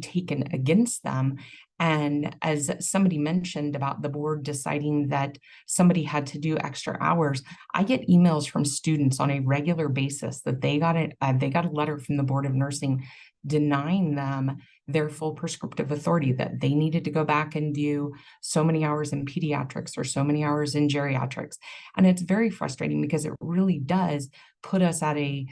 taken against them. And as somebody mentioned about the board deciding that somebody had to do extra hours, I get emails from students on a regular basis that they got a letter from the Board of Nursing denying them their full prescriptive authority, that they needed to go back and do so many hours in pediatrics or so many hours in geriatrics. And it's very frustrating because it really does put us at a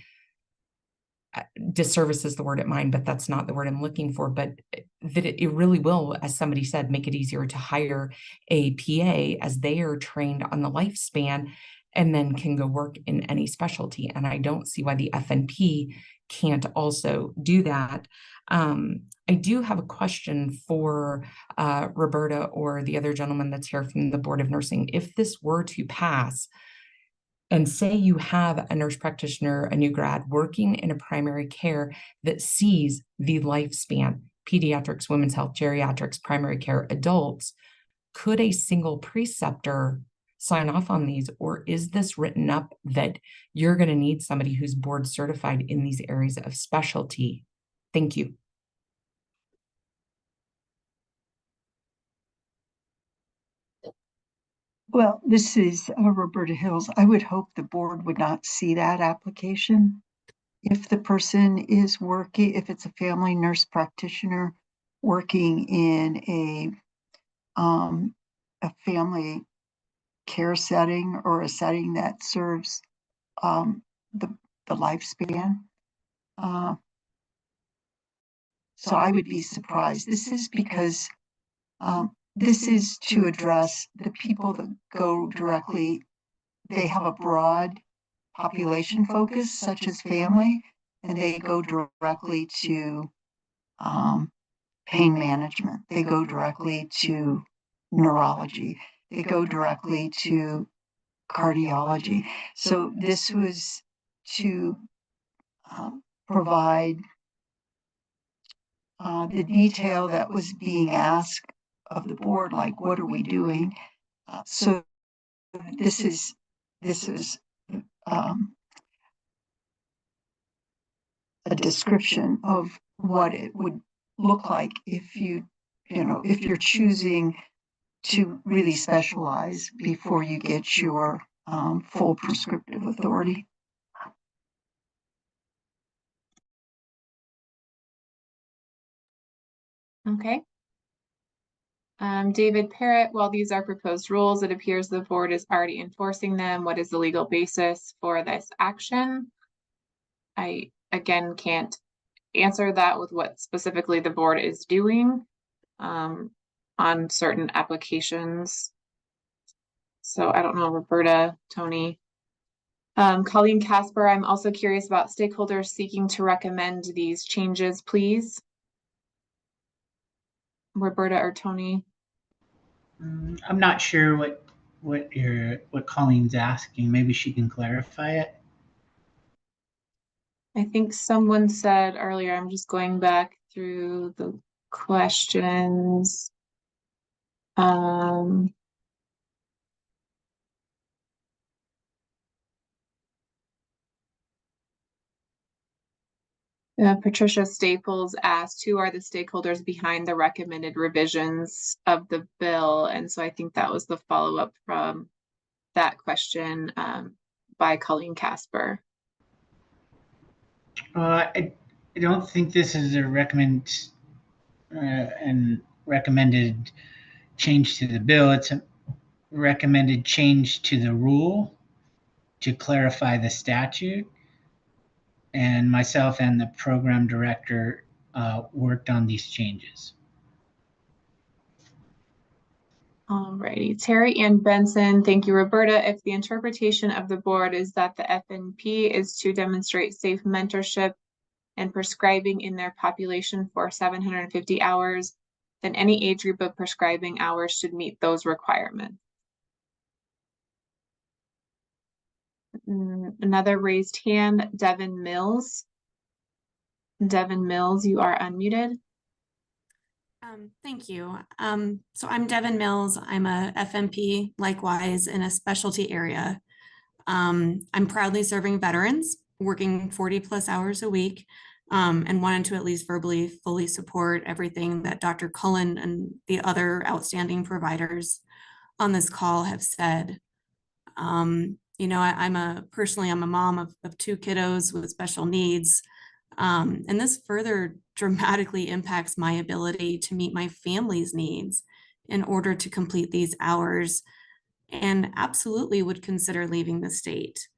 disservice is the word at mine, but that's not the word I'm looking for, but that it really will, as somebody said, make it easier to hire a PA as they are trained on the lifespan and then can go work in any specialty. And I don't see why the FNP can't also do that. I do have a question for Roberta or the other gentleman that's here from the Board of Nursing. If this were to pass, and say you have a nurse practitioner, a new grad working in a primary care that sees the lifespan, pediatrics, women's health, geriatrics, primary care, adults, could a single preceptor sign off on these? Or is this written up that you're going to need somebody who's board certified in these areas of specialty? Thank you. Well, this is Roberta Hills. I would hope the board would not see that application if the person is working, if it's a family nurse practitioner working in a family care setting or a setting that serves the lifespan. So I would be surprised. This is because this is to address the people that go directly. They have a broad population focus, such as family, and they go directly to pain management. They go directly to neurology. They go directly to cardiology. So this was to provide the detail that was being asked of the board, like what are we doing? So this is a description of what it would look like if if you're choosing to really specialize before you get your full prescriptive authority. Okay. David Parrott, while these are proposed rules, it appears the board is already enforcing them. What is the legal basis for this action? I, again, can't answer that with what specifically the board is doing on certain applications. So I don't know, Roberta, Tony. Colleen Casper, I'm also curious about stakeholders seeking to recommend these changes, please. Roberta or Tony? I'm not sure what Colleen's asking. Maybe she can clarify it. I think someone said earlier, I'm just going back through the questions. Patricia Staples asked, who are the stakeholders behind the recommended revisions of the bill? And so I think that was the follow-up from that question by Colleen Casper. I don't think this is a recommended change to the bill. It's a recommended change to the rule to clarify the statute. And myself and the program director worked on these changes. Alrighty, Terry Ann Benson, thank you, Roberta. If the interpretation of the board is that the FNP is to demonstrate safe mentorship and prescribing in their population for 750 hours, then any age group of prescribing hours should meet those requirements. Another raised hand, Devin Mills. Devin Mills, you are unmuted. Thank you. So I'm Devin Mills. I'm a FNP, likewise in a specialty area. I'm proudly serving veterans, working 40+ hours a week, and wanted to at least verbally fully support everything that Dr. Cullen and the other outstanding providers on this call have said. You know, I'm a mom of 2 kiddos with special needs. And this further dramatically impacts my ability to meet my family's needs in order to complete these hours, and absolutely would consider leaving the state.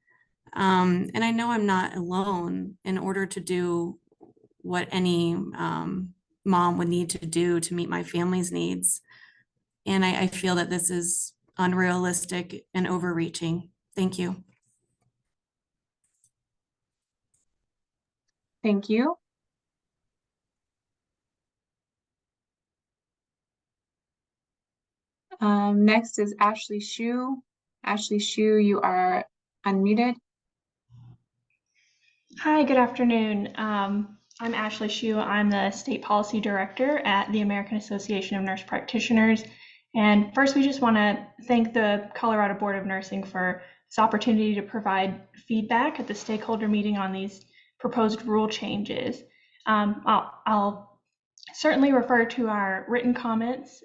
And I know I'm not alone in order to do what any mom would need to do to meet my family's needs. And I feel that this is unrealistic and overreaching. Thank you. Thank you. Next is Ashley Hsu. Ashley Hsu, you are unmuted. Hi, good afternoon. I'm Ashley Hsu. I'm the State Policy Director at the American Association of Nurse Practitioners. And first, we just want to thank the Colorado Board of Nursing for this opportunity to provide feedback at the stakeholder meeting on these proposed rule changes. I'll certainly refer to our written comments,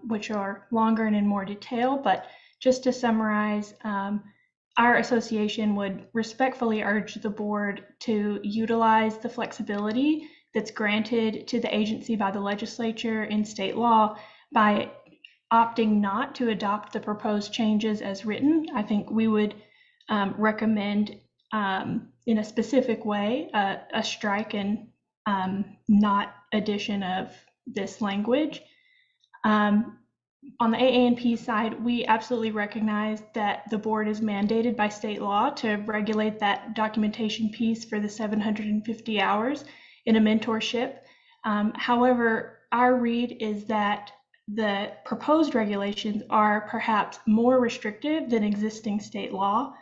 which are longer and in more detail, but just to summarize, our association would respectfully urge the board to utilize the flexibility that's granted to the agency by the legislature in state law by opting not to adopt the proposed changes as written. I think we would recommend in a specific way a strike and not addition of this language. On the AA&P side, we absolutely recognize that the board is mandated by state law to regulate that documentation piece for the 750 hours in a mentorship. However, our read is that the proposed regulations are perhaps more restrictive than existing state law.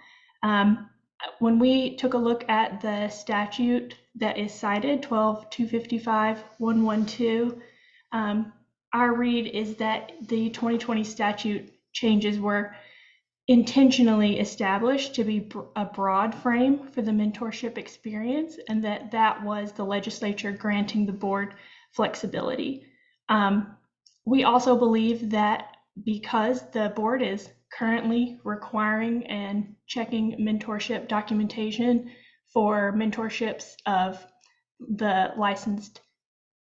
When we took a look at the statute that is cited, 12-255-112, our read is that the 2020 statute changes were intentionally established to be a broad frame for the mentorship experience, and that was the legislature granting the board flexibility. We also believe that because the board is currently requiring and checking mentorship documentation for mentorships of the licensed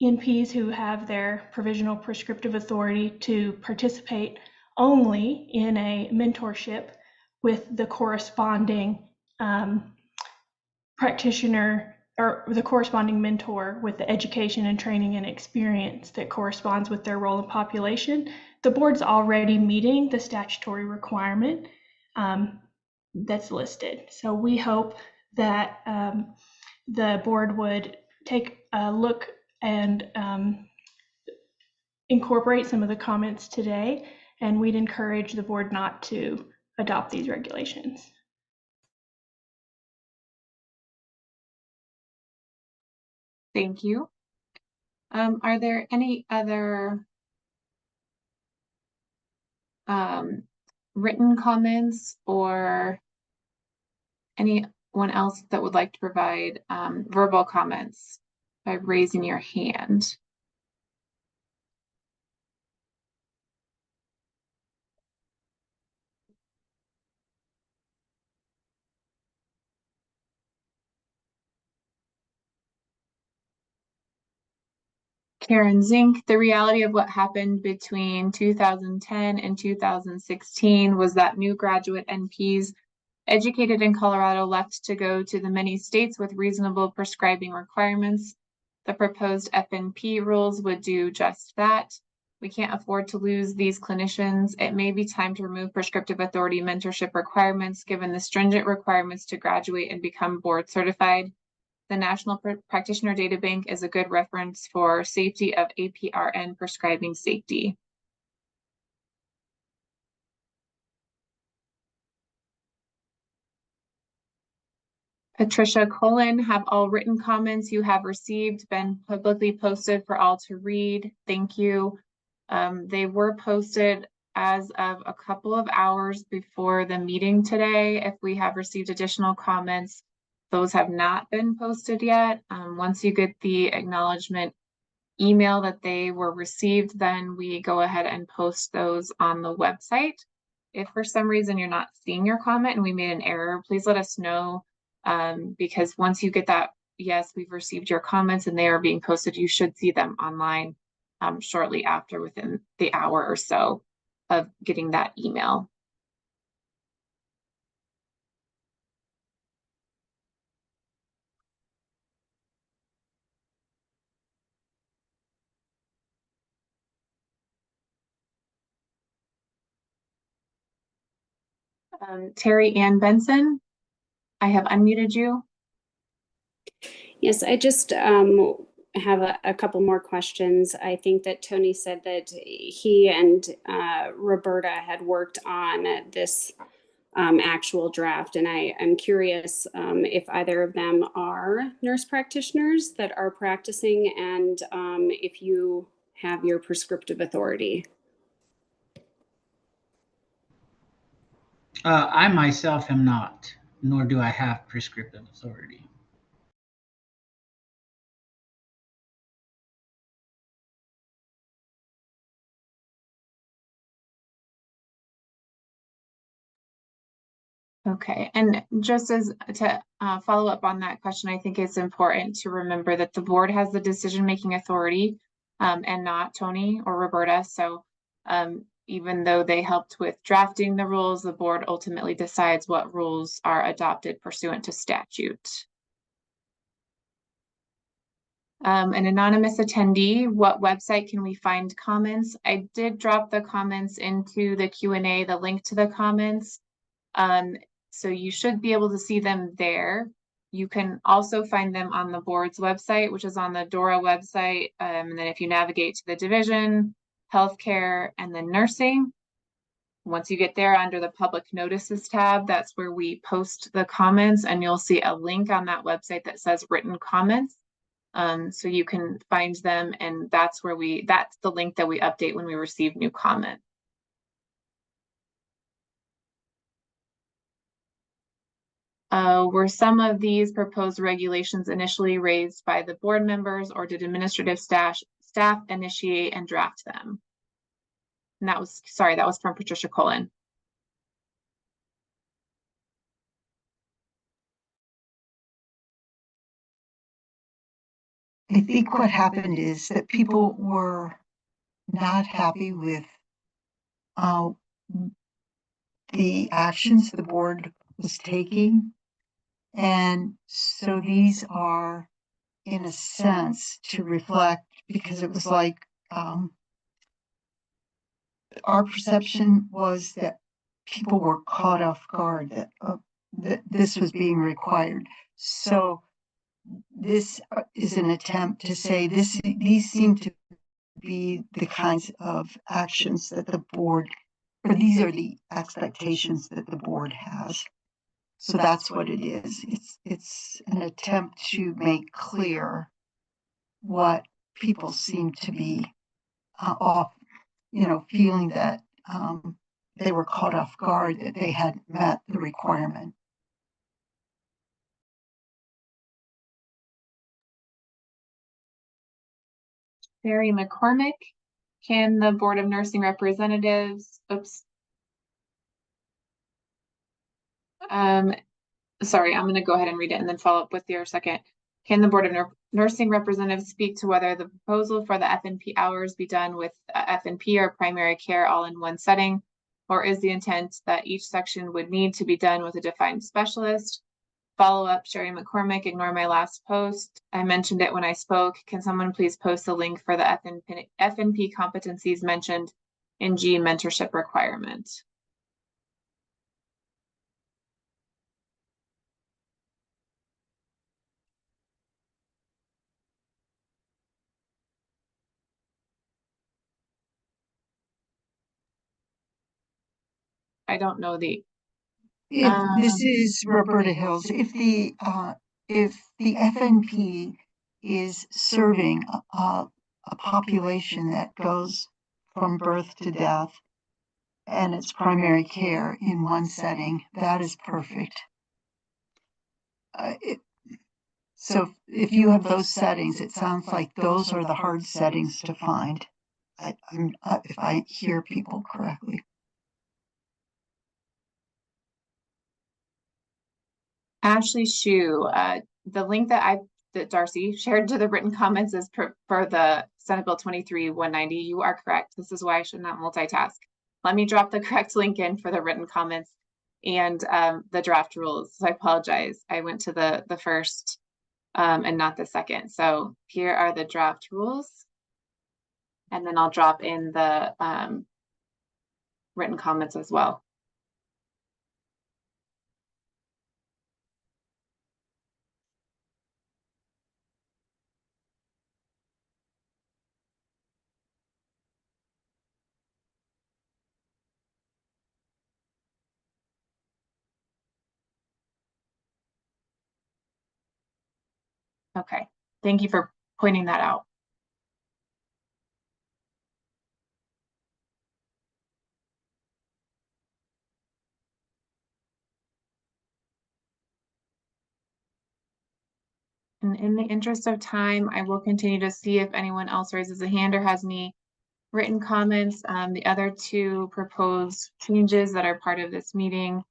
NPs who have their provisional prescriptive authority to participate only in a mentorship with the corresponding practitioner or the corresponding mentor with the education and training and experience that corresponds with their role in population. The board's already meeting the statutory requirement that's listed. So we hope that the board would take a look and incorporate some of the comments today, and we'd encourage the board not to adopt these regulations. Thank you. Are there any other written comments or anyone else that would like to provide verbal comments by raising your hand? Karen Zink, the reality of what happened between 2010 and 2016 was that new graduate NPs educated in Colorado left to go to the many states with reasonable prescribing requirements. The proposed FNP rules would do just that. We can't afford to lose these clinicians. It may be time to remove prescriptive authority mentorship requirements given the stringent requirements to graduate and become board certified. The National Practitioner Data Bank is a good reference for safety of APRN prescribing safety. Patricia Colin, have all written comments you have received been publicly posted for all to read? Thank you. They were posted as of a couple of hours before the meeting today. If we have received additional comments, those have not been posted yet. Once you get the acknowledgement email that they were received, then we go ahead and post those on the website. If for some reason you're not seeing your comment and we made an error, please let us know. Because once you get that, yes, we've received your comments and they are being posted, you should see them online shortly after, within the hour or so of getting that email. Terry Ann Benson, I have unmuted you. Yes, I just have a couple more questions. I think that Tony said that he and Roberta had worked on this actual draft, and I'm curious if either of them are nurse practitioners that are practicing, and if you have your prescriptive authority. I myself am not, nor do I have prescriptive authority. Okay, and just as to follow up on that question, I think it's important to remember that the board has the decision-making authority and not Tony or Roberta. So even though they helped with drafting the rules, the board ultimately decides what rules are adopted pursuant to statute. An anonymous attendee, what website can we find comments? I did drop the comments into the Q&A, the link to the comments. So you should be able to see them there. You can also find them on the board's website, which is on the DORA website. And then if you navigate to the division, healthcare, and then nursing, once you get there under the public notices tab, that's where we post the comments, and you'll see a link on that website that says written comments. So you can find them, and that's where that's the link that we update when we receive new comments. Were some of these proposed regulations initially raised by the board members, or did administrative staff initiate and draft them? And that was, sorry, that was from Patricia Colon. I think what happened is that people were not happy with the actions the board was taking. And so these are, in a sense, to reflect, because it was like our perception was that people were caught off guard, that this was being required. So this is an attempt to say these seem to be the kinds of actions that the board, or these are the expectations that the board has. So that's what it is. It's an attempt to make clear what people seem to be feeling that they were caught off guard, that they hadn't met the requirement. Barry McCormick, can the Board of Nursing representatives, sorry, I'm going to go ahead and read it and then follow up with your second. Can the Board of Nursing representatives speak to whether the proposal for the FNP hours be done with FNP or primary care all in one setting, or is the intent that each section would need to be done with a defined specialist? Follow up, Sherry McCormick, ignore my last post. I mentioned it when I spoke. Can someone please post the link for the FNP competencies mentioned in G mentorship requirement? I don't know the. This is Roberta Hills. If the FNP is serving a population that goes from birth to death, and it's primary care in one setting, that is perfect. So if you have those settings, it sounds like those are the hard settings to find. If I hear people correctly. Ashley Shu, the link that Darcy shared to the written comments is for the Senate Bill 23-190. You are correct. This is why I should not multitask. Let me drop the correct link in for the written comments and the draft rules. So I apologize. I went to the first and not the second. So here are the draft rules. And then I'll drop in the written comments as well. Okay, thank you for pointing that out. And in the interest of time, I will continue to see if anyone else raises a hand or has any written comments. The other two proposed changes that are part of this meeting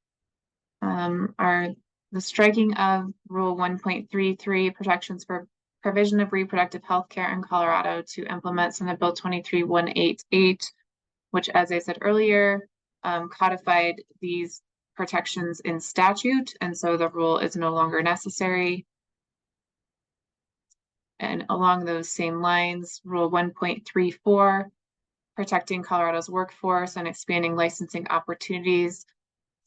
are the striking of Rule 1.33, protections for provision of reproductive health care in Colorado, to implement Senate Bill 23188, which, as I said earlier, codified these protections in statute, and so the rule is no longer necessary. And along those same lines, Rule 1.34, protecting Colorado's workforce and expanding licensing opportunities,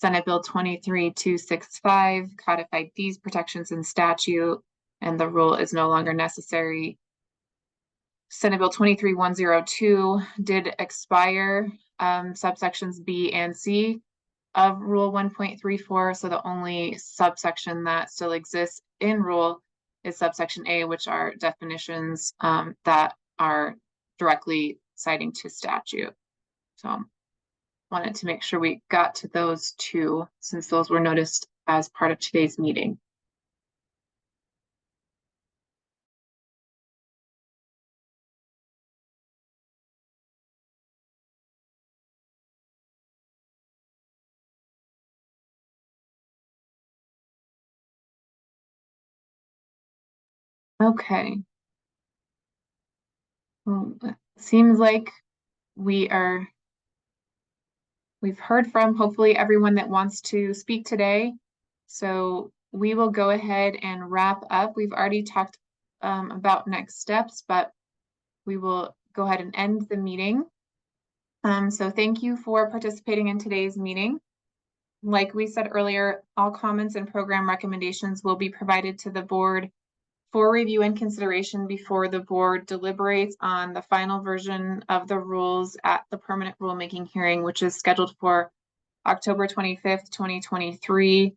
Senate Bill 23265 codified these protections in statute, and the rule is no longer necessary. Senate Bill 23102 did expire subsections B and C of Rule 1.34, so the only subsection that still exists in Rule is subsection A, which are definitions that are directly citing to statute. So wanted to make sure we got to those two, since those were noticed as part of today's meeting. Okay. Well, it seems like we've heard from hopefully everyone that wants to speak today. So we will go ahead and wrap up. We've already talked about next steps, but we will go ahead and end the meeting. So thank you for participating in today's meeting. Like we said earlier, all comments and program recommendations will be provided to the board for review and consideration before the board deliberates on the final version of the rules at the permanent rulemaking hearing, which is scheduled for October 25th, 2023.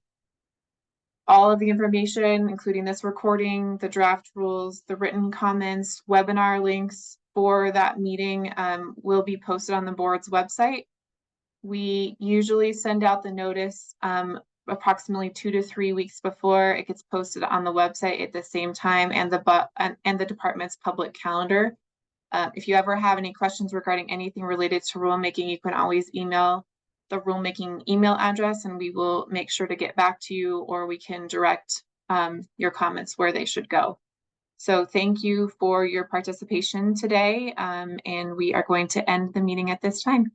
All of the information, including this recording, the draft rules, the written comments, webinar links for that meeting will be posted on the board's website. We usually send out the notice approximately 2 to 3 weeks before it gets posted on the website at the same time, and the department's public calendar. If you ever have any questions regarding anything related to rulemaking, you can always email the rulemaking email address, and we will make sure to get back to you, or we can direct your comments where they should go. So thank you for your participation today, and we are going to end the meeting at this time.